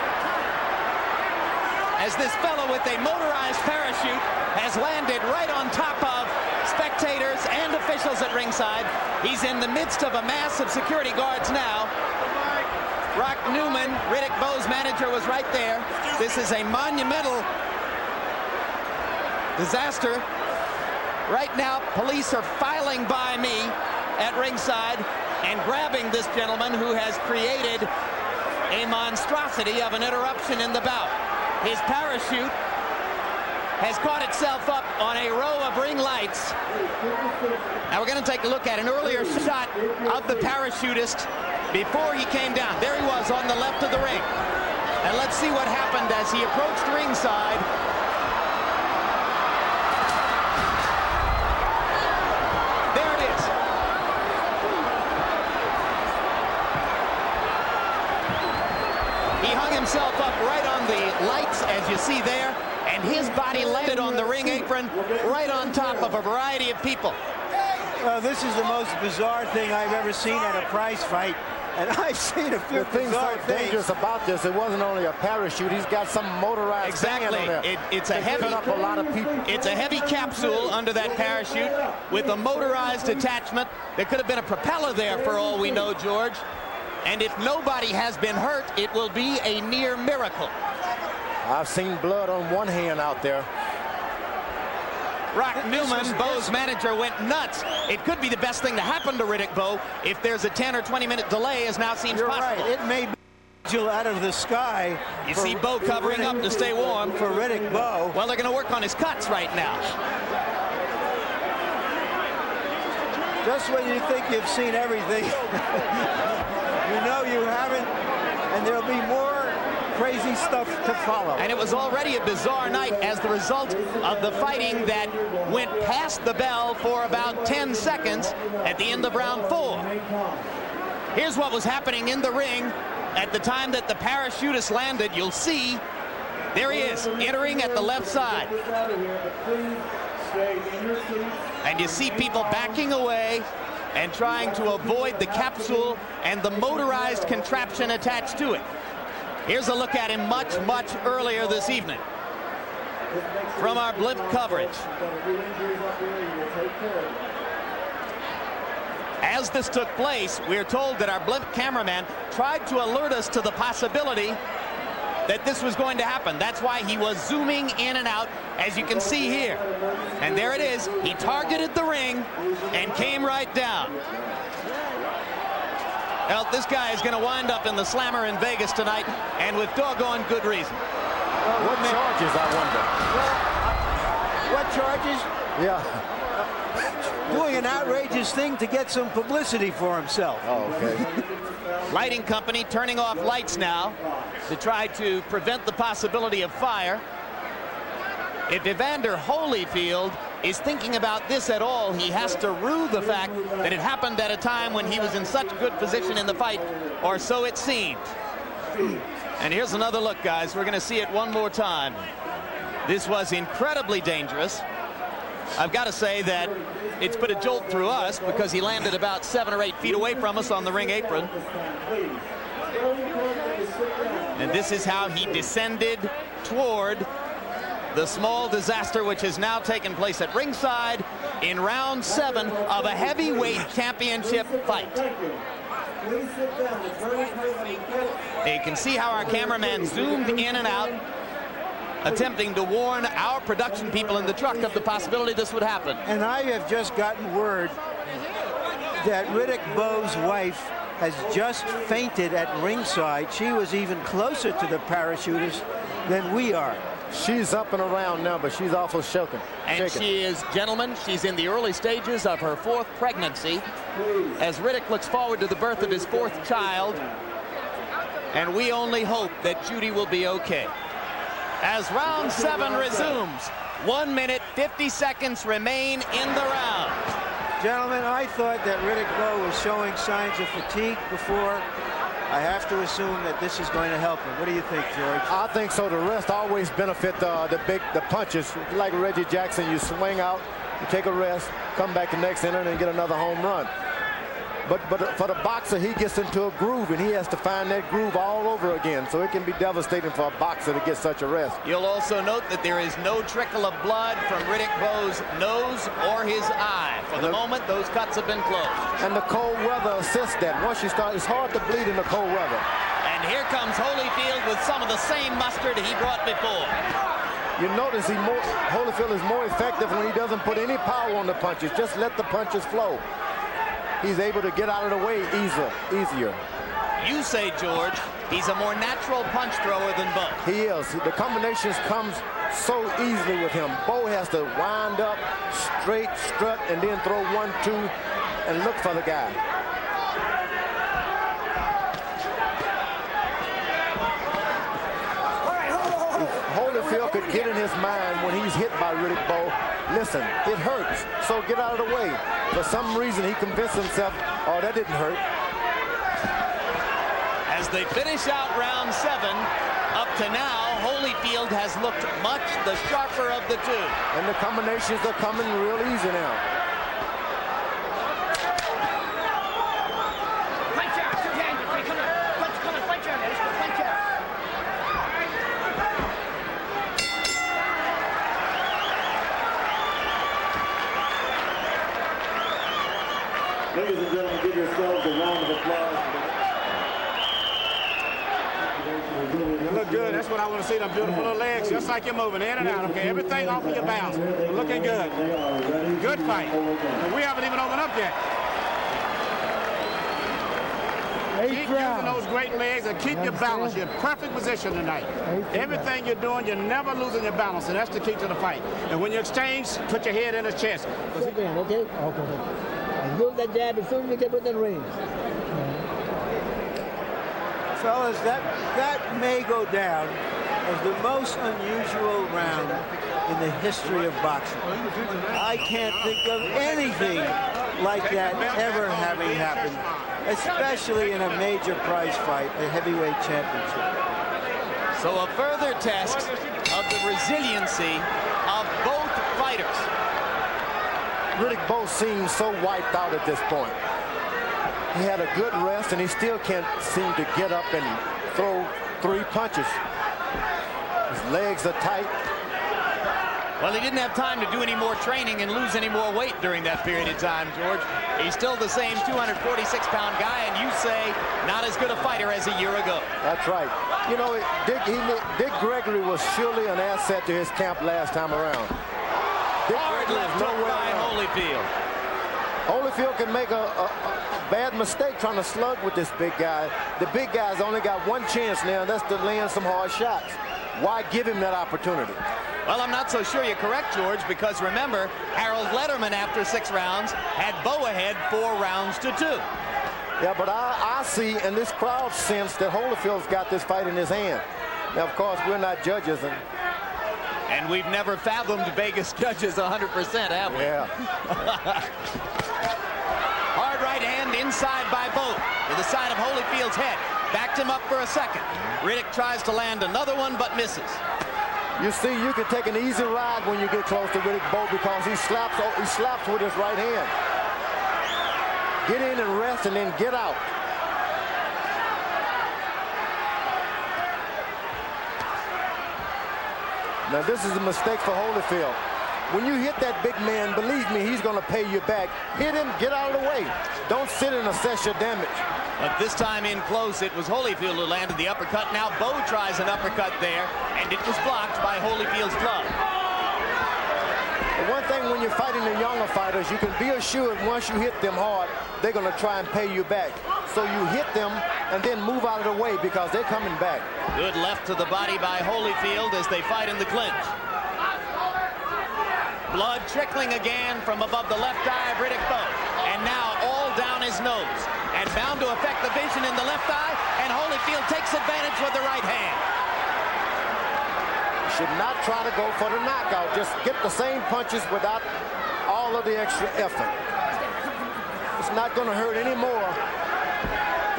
as this fellow with a motorized parachute has landed right on top of spectators and officials at ringside. He's in the midst of a mass of security guards now. Rock Newman, Riddick Bowe's manager, was right there. This is a monumental disaster. Right now, police are filing by me at ringside and grabbing this gentleman who has created a monstrosity of an interruption in the bout. His parachute has caught itself up on a row of ring lights. Now we're going to take a look at an earlier shot of the parachutist before he came down. There he was on the left of the ring. And let's see what happened as he approached ringside. There it is. He hung himself up right on the lights, as you see there, and his body landed on the ring apron right on top of a variety of people. Well, this is the most bizarre thing I've ever seen at a prize fight. And I've seen a few bizarre so things. dangerous about this, it wasn't only a parachute. He's got some motorized Exactly. stand on there. It's a heavy, up a lot of people. It's a heavy capsule under that parachute with a motorized attachment. There could have been a propeller there for all we know, George. And if nobody has been hurt, it will be a near miracle. I've seen blood on one hand out there. Rock Newman, Bowe's manager, went nuts. It could be the best thing to happen to Riddick Bowe if there's a 10 or 20-minute delay, as now seems You're possible. right. It may be out of the sky. You see Bowe covering up to stay warm. For Riddick Bowe. Well, they're going to work on his cuts right now. Just when you think you've seen everything, you know you haven't, and there'll be more crazy stuff to follow. And it was already a bizarre night as the result of the fighting that went past the bell for about 10 seconds at the end of round 4. Here's what was happening in the ring at the time that the parachutist landed. You'll see, there he is, entering at the left side. And you see people backing away and trying to avoid the capsule and the motorized contraption attached to it. Here's a look at him much, much earlier this evening from our blimp coverage. As this took place, we're told that our blimp cameraman tried to alert us to the possibility that this was going to happen. That's why he was zooming in and out, as you can see here. And there it is. He targeted the ring and came right down. Well, this guy is going to wind up in the Slammer in Vegas tonight, and with doggone good reason. What charges, I wonder? What charges? Yeah. Doing an outrageous thing to get some publicity for himself. Oh, okay. Lighting company turning off lights now to try to prevent the possibility of fire. If Evander Holyfield is thinking about this at all, he has to rue the fact that it happened at a time when he was in such good position in the fight, or so it seemed. And here's another look, guys. We're going to see it one more time. This was incredibly dangerous. I've got to say that it's put a jolt through us because he landed about 7 or 8 feet away from us on the ring apron. And this is how he descended toward the small disaster which has now taken place at ringside in round 7 of a heavyweight championship fight. You can see how our cameraman zoomed in and out, attempting to warn our production people in the truck of the possibility this would happen. And I have just gotten word that Riddick Bowe's wife has just fainted at ringside. She was even closer to the parachutist than we are. She's up and around now, but she's awful shaken. And she is, gentlemen, she's in the early stages of her 4th pregnancy as Riddick looks forward to the birth of his 4th child. And we only hope that Judy will be okay. As round 7 resumes, 1 minute, 50 seconds remain in the round. Gentlemen, I thought that Riddick Bowe was showing signs of fatigue before. I have to assume that this is going to help him. What do you think, George? I think so. The rest always benefit the punches. Like Reggie Jackson, you swing out, you take a rest, come back the next inning and get another home run. But for the boxer, he gets into a groove, and he has to find that groove all over again. So it can be devastating for a boxer to get such a rest. You'll also note that there is no trickle of blood from Riddick Bowe's nose or his eye. For the moment, those cuts have been closed. And the cold weather assists that. Once you start, it's hard to bleed in the cold weather. And here comes Holyfield with some of the same mustard he brought before. You notice Holyfield is more effective when he doesn't put any power on the punches. Just let the punches flow. He's able to get out of the way easier. You say, George, he's a more natural punch thrower than Bowe. He is. The combinations comes so easily with him. Bowe has to wind up, straight, strut, and then throw 1, 2, and look for the guy. If Holyfield could get in his mind when he's hit by Riddick Bowe, listen, it hurts, so get out of the way. For some reason, he convinced himself, oh, that didn't hurt. As they finish out round 7, up to now, Holyfield has looked much the sharper of the two. And the combinations are coming real easy now. what I want to see, them beautiful little legs, just like you're moving in and out, okay? Everything off of your balance. Looking good. Good fight. And we haven't even opened up yet. Keep using those great legs and keep your balance. You're in perfect position tonight. Everything you're doing, you're never losing your balance, and that's the key to the fight. And when you exchange, put your head in his chest. Okay? Okay. And use that jab as soon as you get within range. Fellas, that may go down as the most unusual round in the history of boxing. I can't think of anything like that ever having happened, especially in a major prize fight, a heavyweight championship. So a further test of the resiliency of both fighters. Riddick Bowe seems so wiped out at this point. He had a good rest, and he still can't seem to get up and throw 3 punches. His legs are tight. Well, he didn't have time to do any more training and lose any more weight during that period of time, George. He's still the same 246-pound guy, and you say not as good a fighter as a year ago. That's right. You know, Dick Gregory was surely an asset to his camp last time around. Hard left hook by Holyfield. Holyfield can make a bad mistake trying to slug with this big guy. The big guy's only got one chance now, and that's to land some hard shots. Why give him that opportunity? Well, I'm not so sure you're correct, George, because remember, Harold Letterman, after 6 rounds, had Bowe ahead 4 rounds to 2. Yeah, but I see, and this crowd sense that Holyfield's got this fight in his hand. Now, of course, we're not judges. And we've never fathomed Vegas judges 100%, have we? Yeah. Hard right hand inside by Bowe to the side of Holyfield's head. Backed him up for a second. Riddick tries to land another one, but misses. You see, you can take an easy ride when you get close to Riddick Bowe because he slaps with his right hand. Get in and rest and then get out. Now, this is a mistake for Holyfield. When you hit that big man, believe me, he's going to pay you back. Hit him, get out of the way. Don't sit and assess your damage. But this time in close, it was Holyfield who landed the uppercut. Now Bowe tries an uppercut there, and it was blocked by Holyfield's glove. The one thing when you're fighting the younger fighters, you can be assured once you hit them hard, they're going to try and pay you back. So you hit them and then move out of the way because they're coming back. Good left to the body by Holyfield as they fight in the clinch. Blood trickling again from above the left eye of Riddick Bowe. And now all down his nose. And bound to affect the vision in the left eye. And Holyfield takes advantage with the right hand. Should not try to go for the knockout. Just get the same punches without all of the extra effort. It's not going to hurt anymore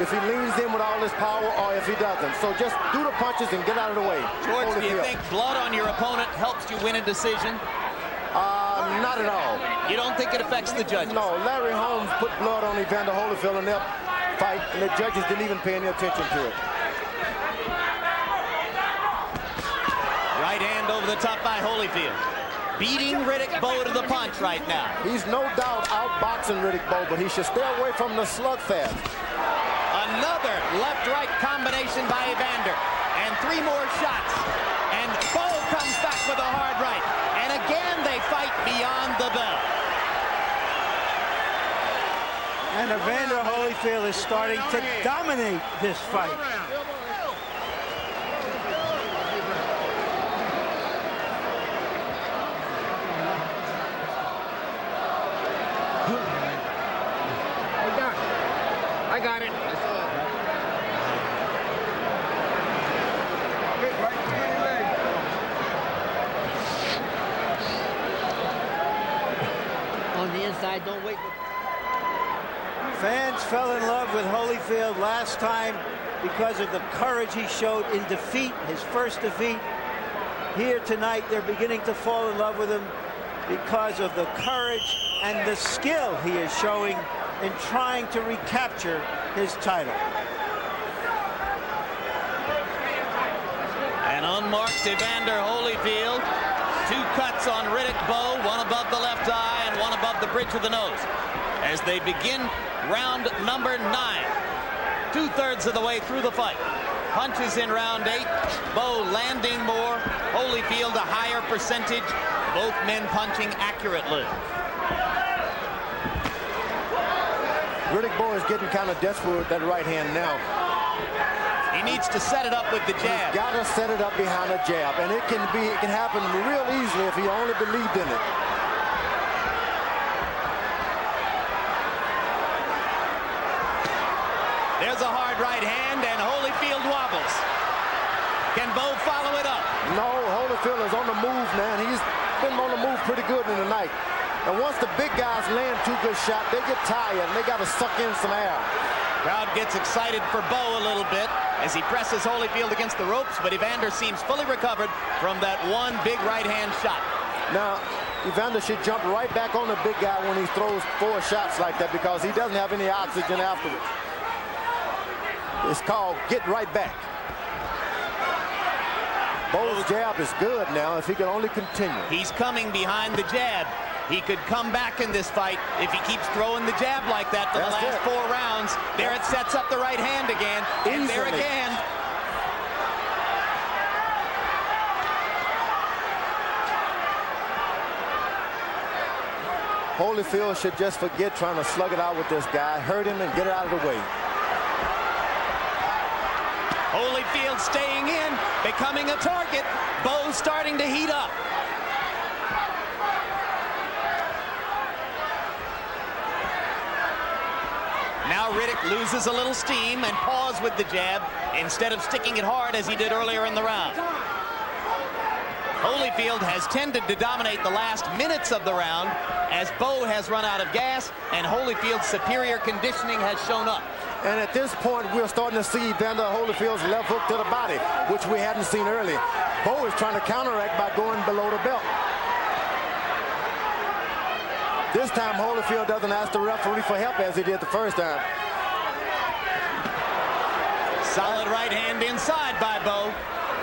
if he leans in with all his power or if he doesn't. So just do the punches and get out of the way. George, do you think blood on your opponent helps you win a decision? Not at all. You don't think it affects the judges? No, Larry Holmes put blood on Evander Holyfield in their fight, and the judges didn't even pay any attention to it. Right hand over the top by Holyfield. Beating Riddick Bowe to the punch right now. He's no doubt outboxing Riddick Bowe, but he should stay away from the slugfest. Another left-right combination by Evander. And 3 more shots. And Bowe comes back with a hard right. And again, they fight beyond the bell. And Evander Holyfield is starting to dominate this fight. I got it. On the inside, don't wait. Fans fell in love with Holyfield last time because of the courage he showed in defeat, his first defeat. Here tonight, they're beginning to fall in love with him because of the courage and the skill he is showing in trying to recapture his title. An unmarked Evander Holyfield. 2 cuts on Riddick Bowe, one above the left eye and one above the bridge of the nose. As they begin round number 9, 2/3 of the way through the fight. punches in round 8. Bowe landing more. Holyfield a higher percentage. Both men punching accurately. Riddick Bowe is getting kind of desperate with that right hand now. He needs to set it up with the jab. He's got to set it up behind a jab, and it can happen real easily if he only believed in it. There's a hard right hand, and Holyfield wobbles. Can Bowe follow it up? No, Holyfield is on the move, man. He's been on the move pretty good in the night. And once the big guys land 2 good shots, they get tired, and they got to suck in some air. Crowd gets excited for Bowe a little bit as he presses Holyfield against the ropes, but Evander seems fully recovered from that one big right hand shot. Now, Evander should jump right back on the big guy when he throws 4 shots like that, because he doesn't have any oxygen afterwards. It's called get right back. Bowe's jab is good now if he can only continue. He's coming behind the jab. He could come back in this fight if he keeps throwing the jab like that for the last 4 rounds. There it sets up the right hand again. And there again. Holyfield should just forget trying to slug it out with this guy. Hurt him and get it out of the way. Holyfield staying in, becoming a target. Bowe starting to heat up. Now Riddick loses a little steam and paws with the jab instead of sticking it hard as he did earlier in the round. Holyfield has tended to dominate the last minutes of the round as Bowe has run out of gas and Holyfield's superior conditioning has shown up. And at this point, we're starting to see Evander Holyfield's left hook to the body, which we hadn't seen earlier. Bowe is trying to counteract by going below the belt. This time, Holyfield doesn't ask the referee for help as he did the first time. Solid right hand inside by Bowe.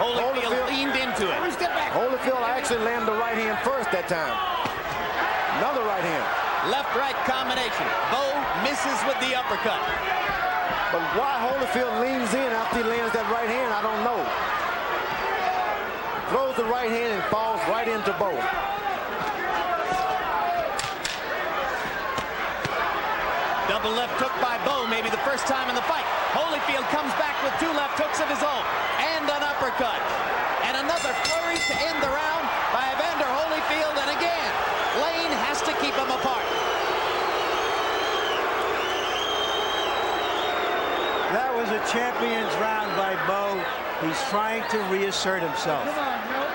Holyfield leaned into it. Holyfield actually landed the right hand first that time. Another right hand. Left-right combination. Bowe misses with the uppercut. But why Holyfield leans in after he lands that right hand, I don't know. Throws the right hand and falls right into Bowe. Double left hook by Bowe, maybe the first time in the fight. Holyfield comes back with 2 left hooks of his own and an uppercut. And another flurry to end the round by Evander Holyfield. And again, Lane has to keep them apart. That was a champion's round by Bowe. He's trying to reassert himself. Come on, Joe.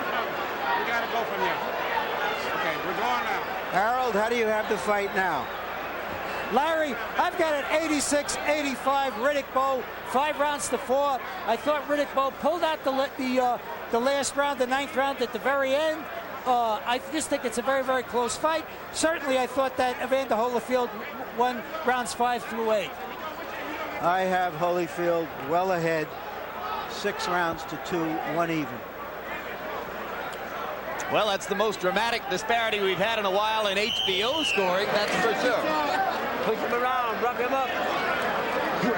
We got to go from here. Okay, we're going now. Harold, how do you have the fight now? Larry, I've got it 86-85, Riddick Bowe, 5 rounds to 4. I thought Riddick Bowe pulled out the last round, the 9th round at the very end. I just think it's a very, very close fight. Certainly, I thought that Evander Holyfield won rounds 5 through 8. I have Holyfield well ahead, 6 rounds to 2, 1 even. Well, that's the most dramatic disparity we've had in a while in HBO scoring, that's for sure. Push him around, rub him up. You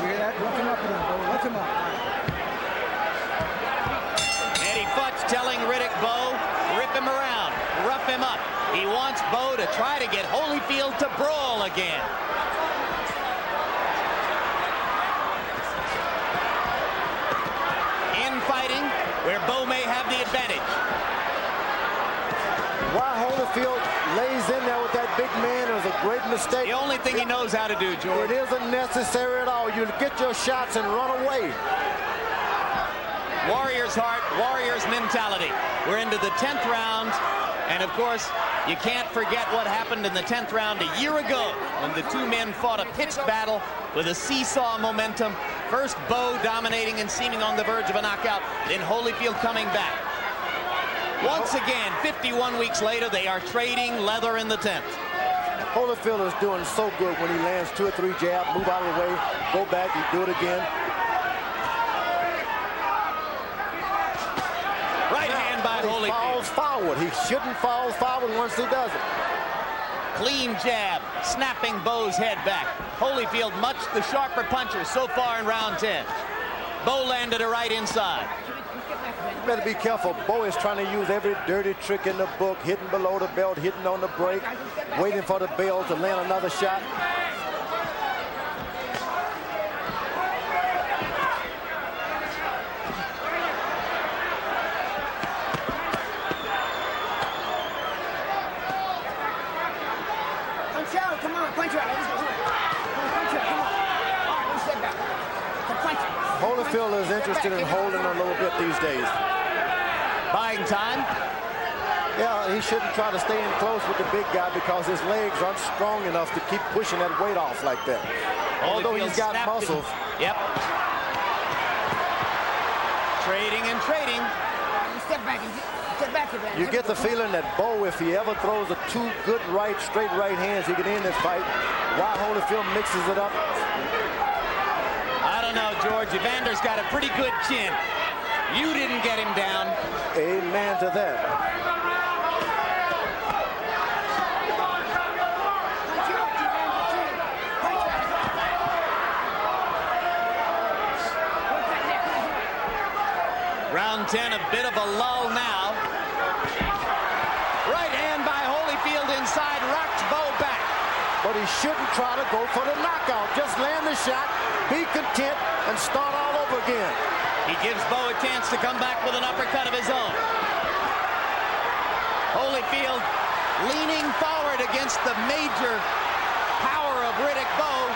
hear that? Rough him up, rough him up. Eddie Futch telling Riddick Bowe, rip him around, rough him up. He wants Bowe to try to get Holyfield to brawl again. Infighting where Bowe may have the advantage. Why Holyfield lays in there with that big man is a great mistake. The only thing he knows how to do, George. It isn't necessary at all. You get your shots and run away. Warrior's heart, Warrior's mentality. We're into the 10th round, and of course, you can't forget what happened in the 10th round a year ago when the 2 men fought a pitched battle with a seesaw momentum. First Bowe dominating and seeming on the verge of a knockout, then Holyfield coming back. Once again, 51 weeks later, they are trading leather in the 10th. Holyfield is doing so good when he lands 2 or 3 jabs, move out of the way, go back, you do it again. Right hand by Holyfield. He falls forward. He shouldn't fall forward once he does it. Clean jab, snapping Bowe's head back. Holyfield much the sharper puncher so far in round 10. Bowe landed a right inside. You better be careful. Bowe is trying to use every dirty trick in the book, hitting below the belt, hitting on the break, waiting for the bell to land another shot. Punch out, come on, punch out. Let's go. Punch out, come on. All right, let's step back. Punch out. Holyfield is interested in holding a little bit these days. Buying time. Yeah, he shouldn't try to stay in close with the big guy because his legs aren't strong enough to keep pushing that weight off like that. Although he's got muscles. Yep. Trading and trading. Step back and step back, Evander. You get the feeling that Bowe, if he ever throws a two good straight right hands, he can end this fight. While Holyfield mixes it up. I don't know, George. Evander's got a pretty good chin. You didn't get him down. Amen to that. Round 10, a bit of a lull now. Right hand by Holyfield inside, rocks Bowe back. But he shouldn't try to go for the knockout. Just land the shot, be content, and start all over again. He gives Bowe a chance to come back with an uppercut of his own. Holyfield leaning forward against the major power of Riddick Bowe.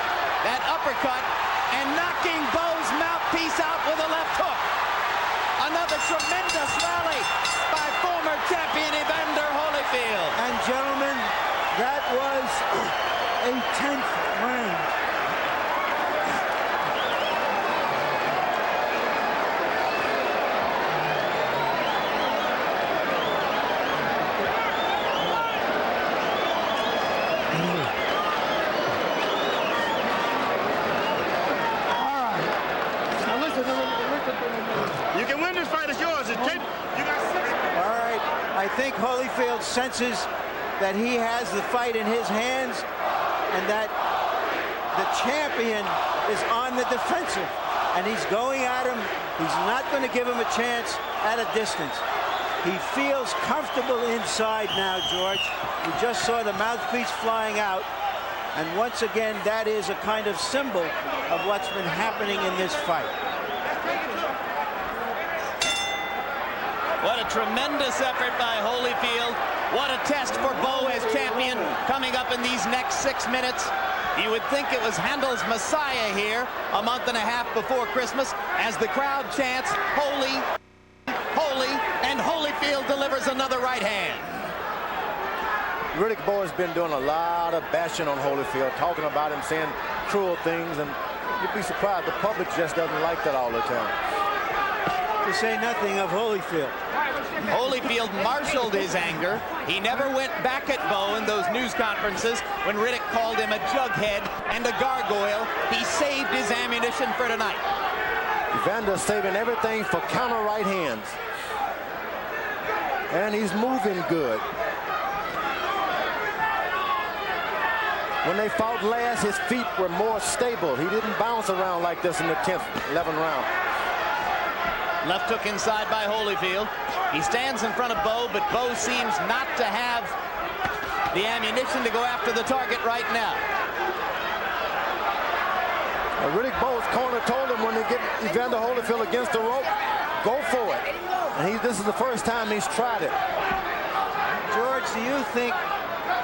That uppercut, and knocking Bowe's mouthpiece out with a left hook. Another tremendous rally by former champion Evander Holyfield. And gentlemen, that was a 10th round. You can win this fight. It's yours. You got 6. All right. I think Holyfield senses that he has the fight in his hands and that the champion is on the defensive. And he's going at him. He's not going to give him a chance at a distance. He feels comfortable inside now, George. We just saw the mouthpiece flying out. And once again, that is a kind of symbol of what's been happening in this fight. What a tremendous effort by Holyfield. What a test for Bowe as champion coming up in these next 6 minutes. You would think it was Handel's Messiah here a month and a half before Christmas as the crowd chants, Holy, Holy, and Holyfield delivers another right hand. Riddick Bowe has been doing a lot of bashing on Holyfield, talking about him, saying cruel things, and you'd be surprised the public just doesn't like that all the time. To say nothing of Holyfield. Holyfield marshaled his anger. He never went back at Bowe in those news conferences when Riddick called him a jughead and a gargoyle. He saved his ammunition for tonight. Evander saving everything for counter right hands. And he's moving good. When they fought last, his feet were more stable. He didn't bounce around like this in the 10th, 11th round. Left hook inside by Holyfield. He stands in front of Bowe, but Bowe seems not to have the ammunition to go after the target right now. Riddick Bowe's corner told him when they get Evander Holyfield against the rope, go for it. And this is the first time he's tried it. George, do you think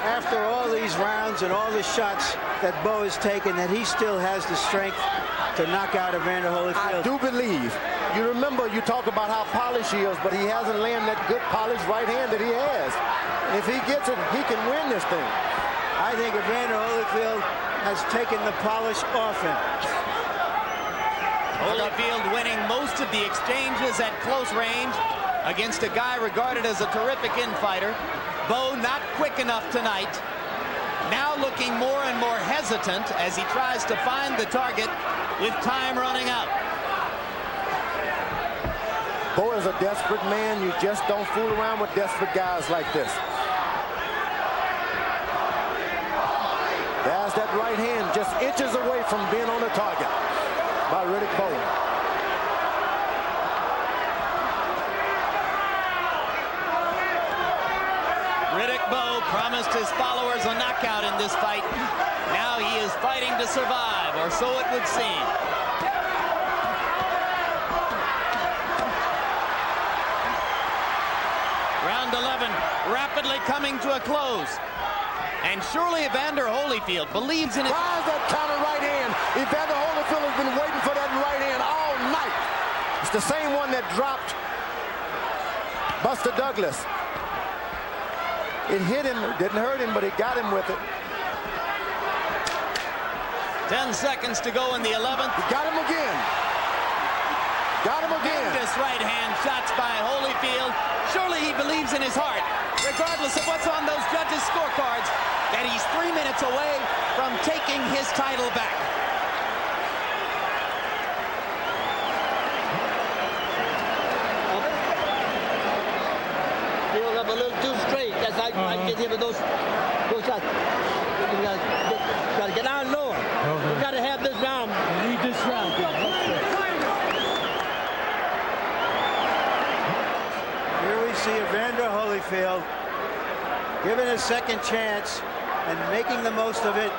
after all these rounds and all the shots that Bowe has taken that he still has the strength to knock out Evander Holyfield? I do believe. You remember, you talk about how polished he is, but he hasn't landed that good polished right hand that he has. If he gets it, he can win this thing. I think Evander Holyfield has taken the polish off him. Holyfield winning most of the exchanges at close range against a guy regarded as a terrific infighter. Bowe not quick enough tonight. Now looking more and more hesitant as he tries to find the target with time running out. Bowe is a desperate man. You just don't fool around with desperate guys like this. There's that right hand just inches away from being on the target by Riddick Bowe. so it would seem. Round 11 rapidly coming to a close. And surely Evander Holyfield believes in it. Tries that counter right hand. Evander Holyfield has been waiting for that right hand all night. It's the same one that dropped Buster Douglas. It hit him, didn't hurt him, but it got him with it. 10 seconds to go in the 11th. He got him again. Got him again. Tremendous right hand shots by Holyfield. Surely he believes in his heart, regardless of what's on those judges' scorecards, that he's 3 minutes away from taking his title back. Feel up a little too straight. That's how I get him with those shots. You gotta get down lower. You gotta have this round. Lead this round. Here we see Evander Holyfield given a second chance and making the most of it.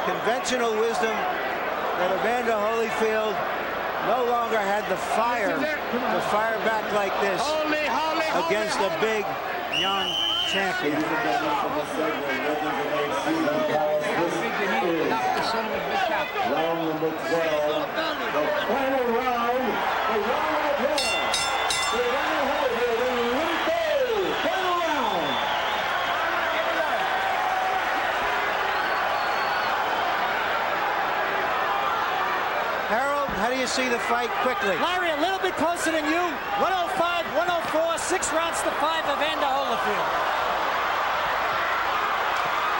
Conventional wisdom that Evander Holyfield no longer had the fire to fire back like this against a big, young champion. Round number 12, the final round, the round of applause. Evander Holyfield and Riddick Bowe, final round. Harold, how do you see the fight quickly? Larry, a little bit closer than you. 105, 104, 6 rounds to 5, Evander Holyfield.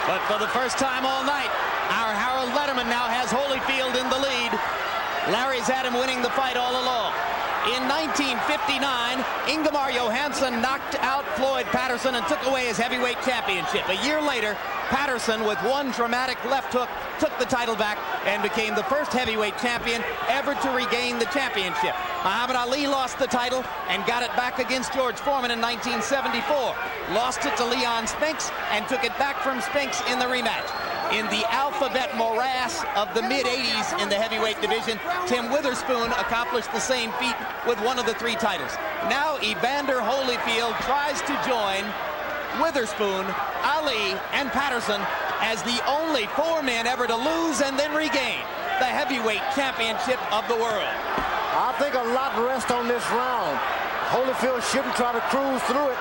But for the first time all night, our Harold Letterman now has Holyfield in the lead. Larry's had him winning the fight all along. In 1959, Ingemar Johansson knocked out Floyd Patterson and took away his heavyweight championship. A year later, Patterson, with one dramatic left hook, took the title back and became the first heavyweight champion ever to regain the championship. Muhammad Ali lost the title and got it back against George Foreman in 1974. Lost it to Leon Spinks and took it back from Spinks in the rematch. In the alphabet morass of the mid-80s in the heavyweight division, Tim Witherspoon accomplished the same feat with one of the 3 titles. Now Evander Holyfield tries to join Witherspoon, Ali, and Patterson as the only 4 men ever to lose and then regain the heavyweight championship of the world. I think a lot rests on this round. Holyfield shouldn't try to cruise through it.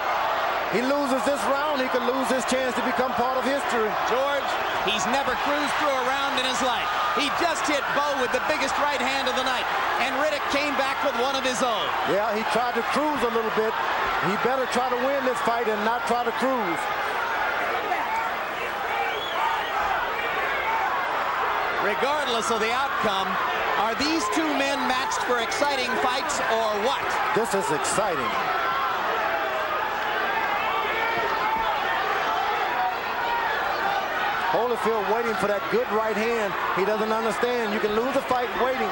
He loses this round, he could lose his chance to become part of history. George, he's never cruised through a round in his life. He just hit Bowe with the biggest right hand of the night, and Riddick came back with one of his own. Yeah, he tried to cruise a little bit. He better try to win this fight and not try to cruise. Regardless of the outcome, are these 2 men matched for exciting fights or what? This is exciting. Holyfield waiting for that good right hand. He doesn't understand. You can lose a fight waiting.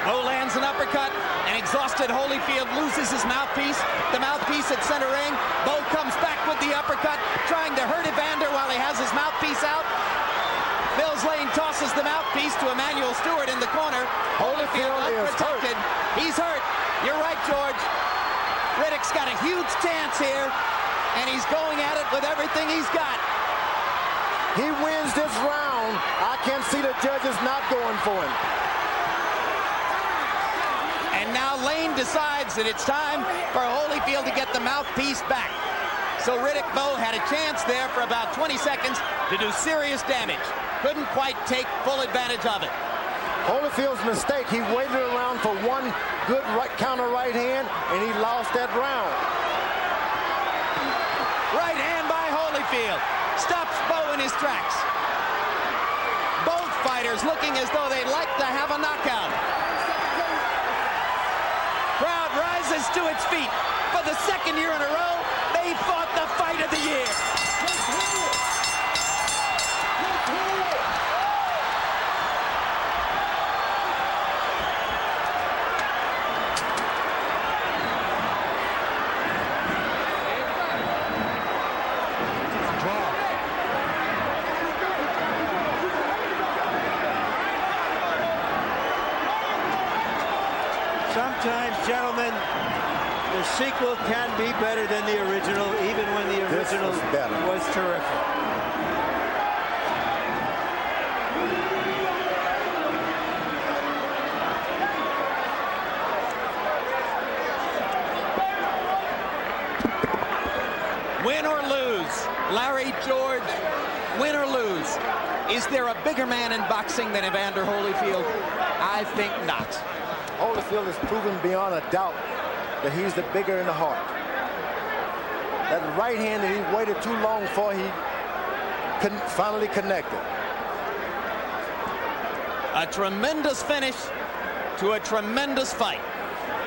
Bowe lands an uppercut, and exhausted Holyfield loses his mouthpiece. The mouthpiece at center ring. Bowe comes back with the uppercut, trying to hurt Evander while he has his mouthpiece out. Mills Lane tosses the mouthpiece to Emmanuel Stewart in the corner. Holyfield unprotected. He's hurt. You're right, George. Riddick's got a huge chance here, and he's going at it with everything he's got. He wins this round. I can't see the judges not going for him. And now Lane decides that it's time for Holyfield to get the mouthpiece back. So Riddick Bowe had a chance there for about 20 seconds to do serious damage. Couldn't quite take full advantage of it. Holyfield's mistake, he waited around for one good counter right hand, and he lost that round. Right hand by Holyfield. Stops Bowe in his tracks. Both fighters looking as though they'd like to have a knockout. Crowd rises to its feet. For the 2nd year in a row, they fought the fight of the year. The sequel can be better than the original, even when the original was terrific. Win or lose, Larry, George, win or lose, is there a bigger man in boxing than Evander Holyfield? I think not. Holyfield has proven beyond a doubt that he's the bigger in the heart. That right hand that he waited too long for, he finally connected. A tremendous finish to a tremendous fight.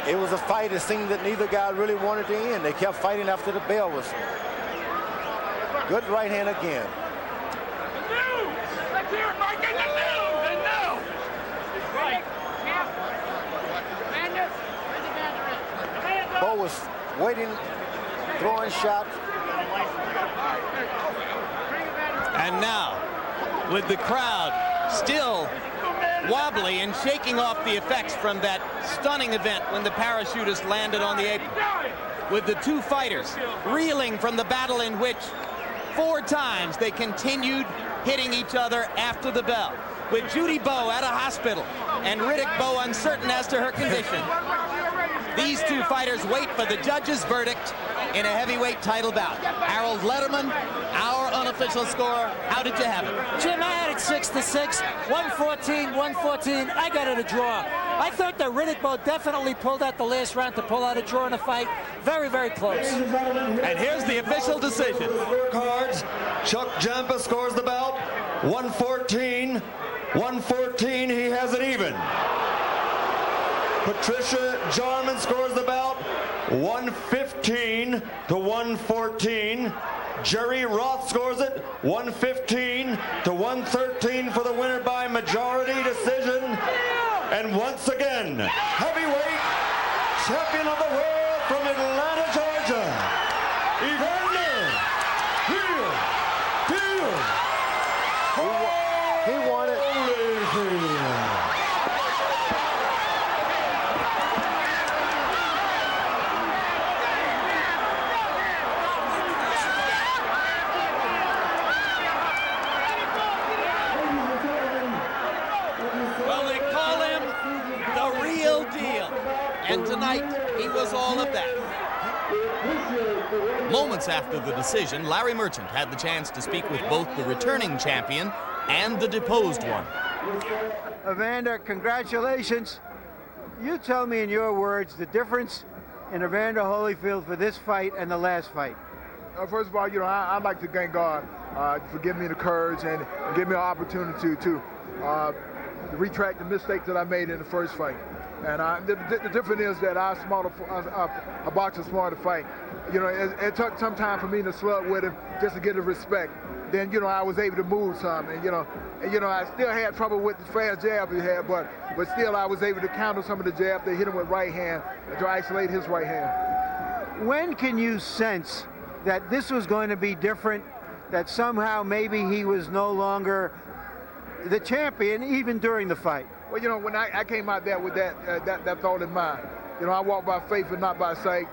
It was a fight, it seemed that neither guy really wanted to end. They kept fighting after the bell was. Good right hand again. Let's hear it, Mike. And no. Right. Bowe was waiting, throwing shots. And now, with the crowd still wobbly and shaking off the effects from that stunning event when the parachutist landed on the apron, with the two fighters reeling from the battle in which 4 times they continued hitting each other after the bell, with Judy Bowe at a hospital and Riddick Bowe uncertain as to her condition. These two fighters wait for the judge's verdict in a heavyweight title bout. Harold Letterman, our unofficial score. How did you have it? Jim, I had it 6-6, 114. I got it a draw. I thought that Riddick Bowe definitely pulled out the last round to pull out a draw in a fight. Very, very close. And here's the official decision. Cards. Chuck Jampa scores the bout. 114. 114. He has it even. Patricia Jarman scores the bout. 115 to 114. Jerry Roth scores it 115 to 113 for the winner by majority decision. And once again, heavyweight champion of the world from Atlanta, Georgia, Evander Holyfield. He won it. And tonight, he was all of that. Moments after the decision, Larry Merchant had the chance to speak with both the returning champion and the deposed one. Evander, congratulations. You tell me in your words the difference in Evander Holyfield for this fight and the last fight. First of all, I'd like to thank God for giving me the courage and give me an opportunity to retract the mistakes that I made in the first fight. And the difference is that a boxer smart to fight. It took some time for me to slug with him just to get his respect. Then, I was able to move some. And I still had trouble with the fast jab he had, but still I was able to counter some of the jabs. They hit him with right hand to isolate his right hand. When can you sense that this was going to be different, that somehow maybe he was no longer the champion even during the fight? Well, when I came out there with that thought in mind, I walk by faith and not by sight.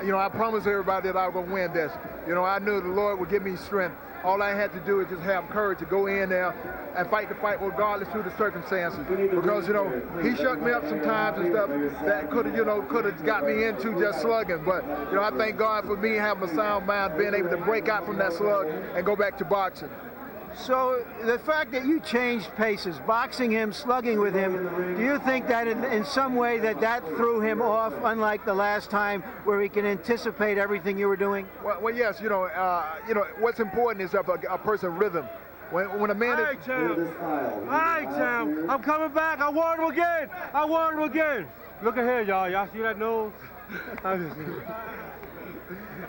I promised everybody that I was going to win this. I knew the Lord would give me strength. All I had to do is just have courage to go in there and fight the fight regardless of the circumstances. Because, he shook me up sometimes and stuff that could have got me into just slugging. But, I thank God for me having a sound mind, being able to break out from that slug and go back to boxing. So the fact that you changed paces, boxing him, slugging with him, do you think that in some way that threw him off, unlike the last time where he can anticipate everything you were doing? Well, yes. What's important is a person's rhythm. When a man is... All right, Sam. I'm coming back. I want him again. Look at here, y'all. Y'all see that nose?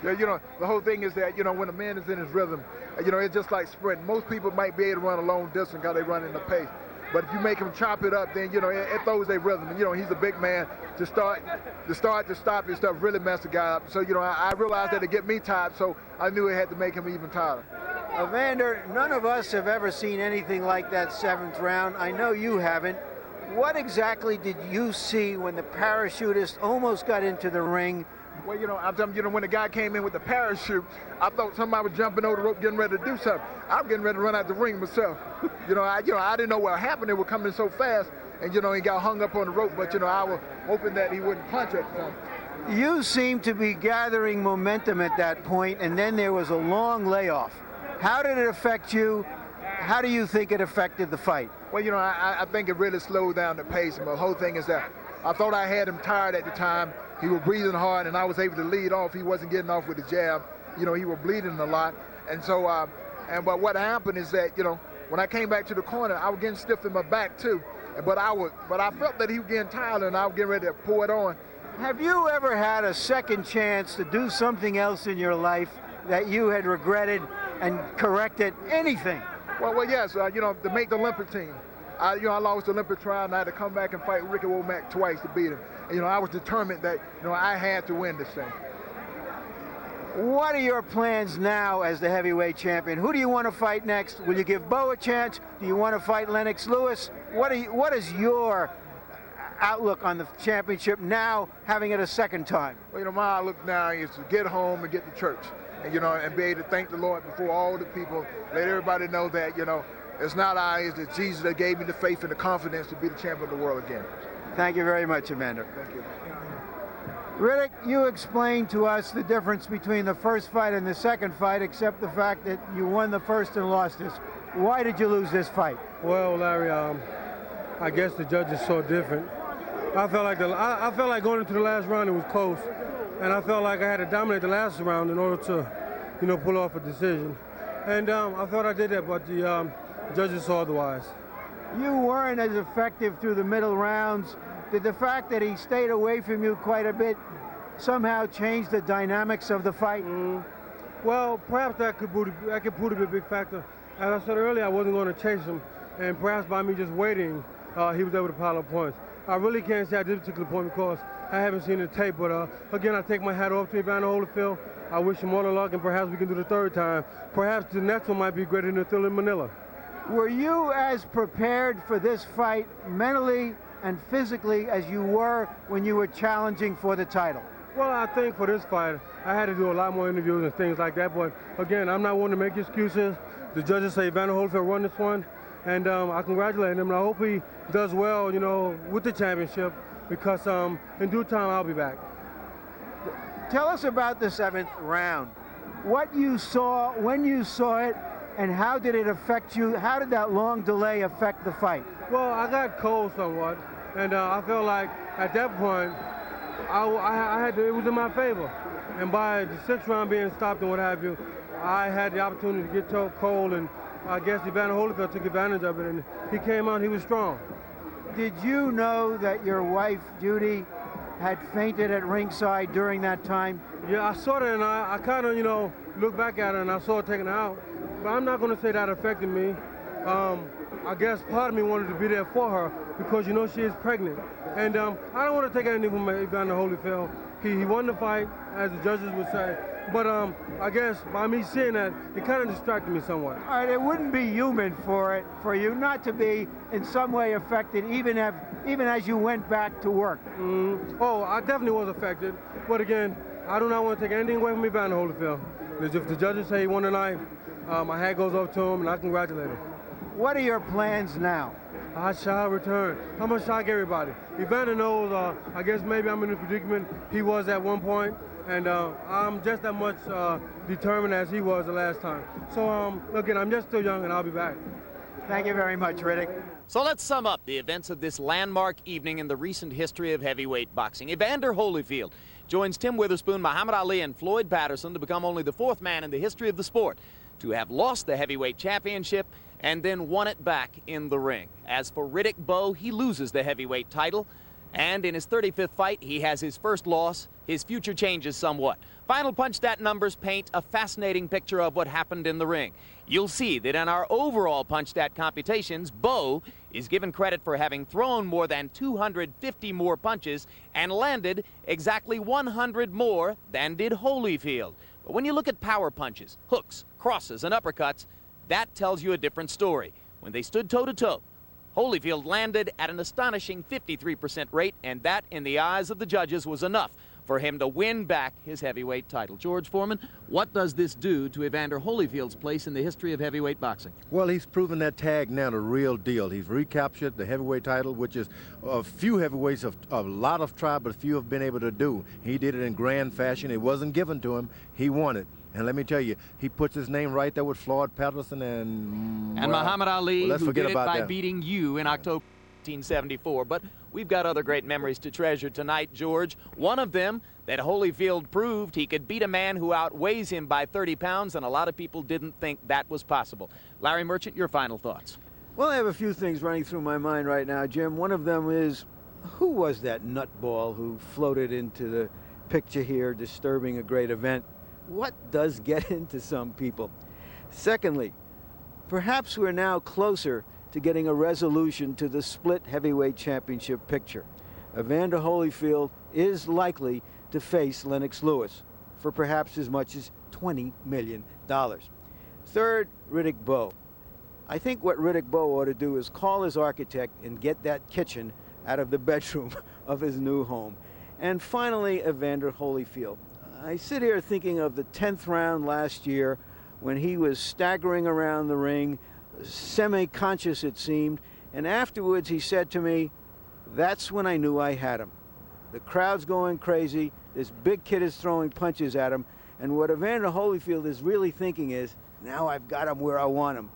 Yeah, the whole thing is that, when a man is in his rhythm, it's just like sprinting. Most people might be able to run a long distance because they run in the pace. But if you make him chop it up, then, it throws their rhythm. And, he's a big man. To stop his stuff really messed the guy up. So, I realized that to get me tired, so I knew it had to make him even tighter. Evander, none of us have ever seen anything like that 7th round. I know you haven't. What exactly did you see when the parachutist almost got into the ring Well, you know, I'm telling you, when the guy came in with the parachute, I thought somebody was jumping over the rope, getting ready to do something. I'm getting ready to run out the ring myself. I didn't know what happened. It was coming so fast, and he got hung up on the rope. But I was hoping that he wouldn't punch at the time. You seemed to be gathering momentum at that point, and then there was a long layoff. How did it affect you? How do you think it affected the fight? Well, I think it really slowed down the pace. And the whole thing is that I thought I had him tired at the time. He was breathing hard, and I was able to lead off. He wasn't getting off with the jab. He was bleeding a lot. And so, but what happened is that, when I came back to the corner, I was getting stiff in my back too. But I felt that he was getting tired, and I was getting ready to pour it on. Have you ever had a second chance to do something else in your life that you had regretted and corrected? Anything? Well, yes. To make the Olympic team. I lost the Olympic trial, and I had to come back and fight Riddick Bowe twice to beat him. And, I was determined that, I had to win this thing. What are your plans now as the heavyweight champion? Who do you want to fight next? Will you give Bowe a chance? Do you want to fight Lennox Lewis? What is your outlook on the championship now, having it a second time? Well, my outlook now is to get home and get to church, and and be able to thank the Lord before all the people. Let everybody know that it's not I, it's Jesus that gave me the faith and the confidence to be the champion of the world again. Thank you very much, Evander. Thank you. Riddick, you explained to us the difference between the first fight and the second fight, except the fact that you won the first and lost this. Why did you lose this fight? Well, Larry, I guess the judges saw different. I felt like going into the last round it was close, and I felt like I had to dominate the last round in order to, pull off a decision. And I thought I did that, but the judges saw otherwise. You weren't as effective through the middle rounds. Did the fact that he stayed away from you quite a bit somehow change the dynamics of the fight? Well, perhaps that could prove to be a big factor. As I said earlier, I wasn't going to chase him, and perhaps by me just waiting, he was able to pile up points. I really can't say at this particular point because I haven't seen the tape, but again, I take my hat off to Evander Holyfield. I wish him all the luck, and perhaps we can do the third time. Perhaps the next one might be greater than the Phil in Manila. Were you as prepared for this fight mentally and physically as you were when you were challenging for the title? Well, I think for this fight, I had to do a lot more interviews and things like that, but again, I'm not one to make excuses. The judges say Evander Holyfield won this one, and I congratulate him, and I hope he does well, with the championship, because in due time, I'll be back. Tell us about the 7th round. What you saw, when you saw it, and how did it affect you? How did that long delay affect the fight? Well, I got cold somewhat, and I felt like at that point, it was in my favor. And by the 6th round being stopped and what have you, I had the opportunity to get cold, and I guess Evander Holyfield took advantage of it, and he came out, he was strong. Did you know that your wife, Judy, had fainted at ringside during that time? Yeah, I saw that, and I kind of, looked back at her, and I saw her taken out. But I'm not going to say that affected me. I guess part of me wanted to be there for her because, she is pregnant. And I don't want to take anything from Evander Holyfield. He won the fight, as the judges would say. But I guess by me seeing that, it kind of distracted me somewhat. All right, it wouldn't be human for you not to be in some way affected, even as you went back to work. Oh, I definitely was affected. But again, I do not want to take anything away from Evander Holyfield. If the judges say he won tonight, my hat goes up to him, and I congratulate him. What are your plans now? I shall return. I'm going to shock everybody. Evander knows, I guess maybe I'm in the predicament he was at one point, and I'm just that much determined as he was the last time. So, again, I'm just still young, and I'll be back. Thank you very much, Riddick. So let's sum up the events of this landmark evening in the recent history of heavyweight boxing. Evander Holyfield joins Tim Witherspoon, Muhammad Ali, and Floyd Patterson to become only the 4th man in the history of the sport to have lost the heavyweight championship and then won it back in the ring. As for Riddick Bowe, he loses the heavyweight title, and in his 35th fight, he has his first loss. His future changes somewhat. Final punch stat numbers paint a fascinating picture of what happened in the ring. You'll see that in our overall punch stat computations, Bowe is given credit for having thrown more than 250 more punches and landed exactly 100 more than did Holyfield. But when you look at power punches, hooks, crosses, and uppercuts, that tells you a different story. When they stood toe-to-toe, Holyfield landed at an astonishing 53% rate, and that, in the eyes of the judges, was enough for him to win back his heavyweight title. George Foreman, what does this do to Evander Holyfield's place in the history of heavyweight boxing? Well, he's proven that tag now the real deal. He's recaptured the heavyweight title, which is a few heavyweights have a lot of tried, but few have been able to do. He did it in grand fashion. It wasn't given to him. He won it. And let me tell you, he puts his name right there with Floyd Patterson and Muhammad Ali, let's who forget did it about by that. beating you in October 1974. But we've got other great memories to treasure tonight, George. One of them, that Holyfield proved he could beat a man who outweighs him by 30 pounds, and a lot of people didn't think that was possible. Larry Merchant, your final thoughts. Well, I have a few things running through my mind right now, Jim. One of them is, who was that nutball who floated into the picture here, disturbing a great event? What does get into some people? Secondly, perhaps we're now closer to getting a resolution to the split heavyweight championship picture. Evander Holyfield is likely to face Lennox Lewis for perhaps as much as $20 million. Third, Riddick Bowe. I think what Riddick Bowe ought to do is call his architect and get that kitchen out of the bedroom of his new home. And finally, Evander Holyfield. I sit here thinking of the 10th round last year when he was staggering around the ring, semi-conscious it seemed, and afterwards he said to me, "That's when I knew I had him." The crowd's going crazy, this big kid is throwing punches at him, and what Evander Holyfield is really thinking is, now I've got him where I want him.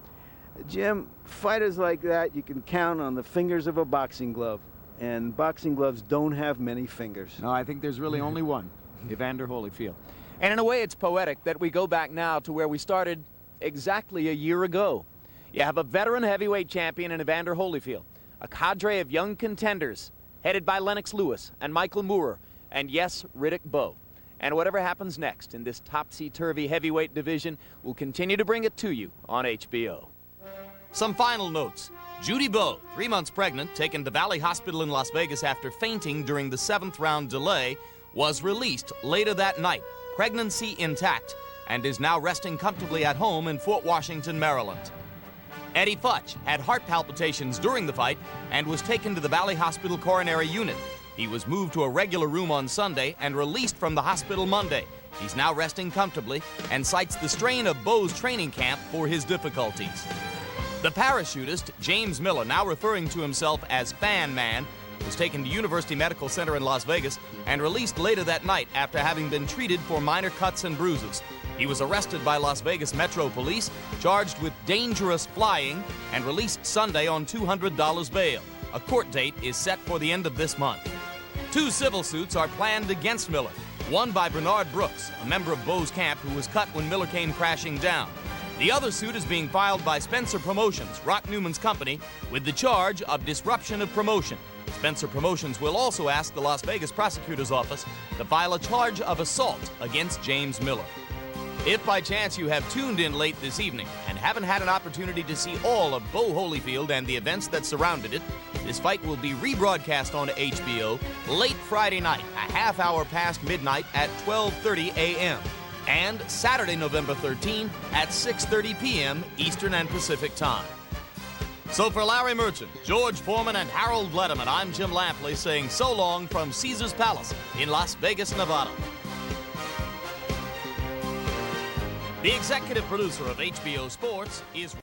Jim, fighters like that you can count on the fingers of a boxing glove, and boxing gloves don't have many fingers. No, I think there's really only one. Evander Holyfield. And in a way, it's poetic that we go back now to where we started exactly a year ago. You have a veteran heavyweight champion in Evander Holyfield, a cadre of young contenders headed by Lennox Lewis and Michael Moorer, and yes, Riddick Bowe. And whatever happens next in this topsy-turvy heavyweight division, we'll continue to bring it to you on HBO. Some final notes. Judy Bowe, 3 months pregnant, taken to Valley Hospital in Las Vegas after fainting during the 7th round delay, was released later that night, pregnancy intact, and is now resting comfortably at home in Fort Washington, Maryland. Eddie Futch had heart palpitations during the fight and was taken to the Valley Hospital coronary unit. He was moved to a regular room on Sunday and released from the hospital Monday. He's now resting comfortably and cites the strain of Bowe's training camp for his difficulties. The parachutist, James Miller, now referring to himself as Fan Man, was taken to University Medical Center in Las Vegas and released later that night after having been treated for minor cuts and bruises. He was arrested by Las Vegas Metro Police, charged with dangerous flying, and released Sunday on $200 bail. A court date is set for the end of this month. 2 civil suits are planned against Miller, one by Bernard Brooks, a member of Bowe's camp who was cut when Miller came crashing down. The other suit is being filed by Spencer Promotions, Rock Newman's company, with the charge of disruption of promotion. Spencer Promotions will also ask the Las Vegas prosecutor's office to file a charge of assault against James Miller. If by chance you have tuned in late this evening and haven't had an opportunity to see all of Bowe Holyfield and the events that surrounded it, this fight will be rebroadcast on HBO late Friday night, a half hour past midnight at 12:30 a.m. and Saturday, November 13 at 6:30 p.m. Eastern and Pacific Time. So for Larry Merchant, George Foreman, and Harold Letterman, I'm Jim Lampley saying so long from Caesars Palace in Las Vegas, Nevada. The executive producer of HBO Sports is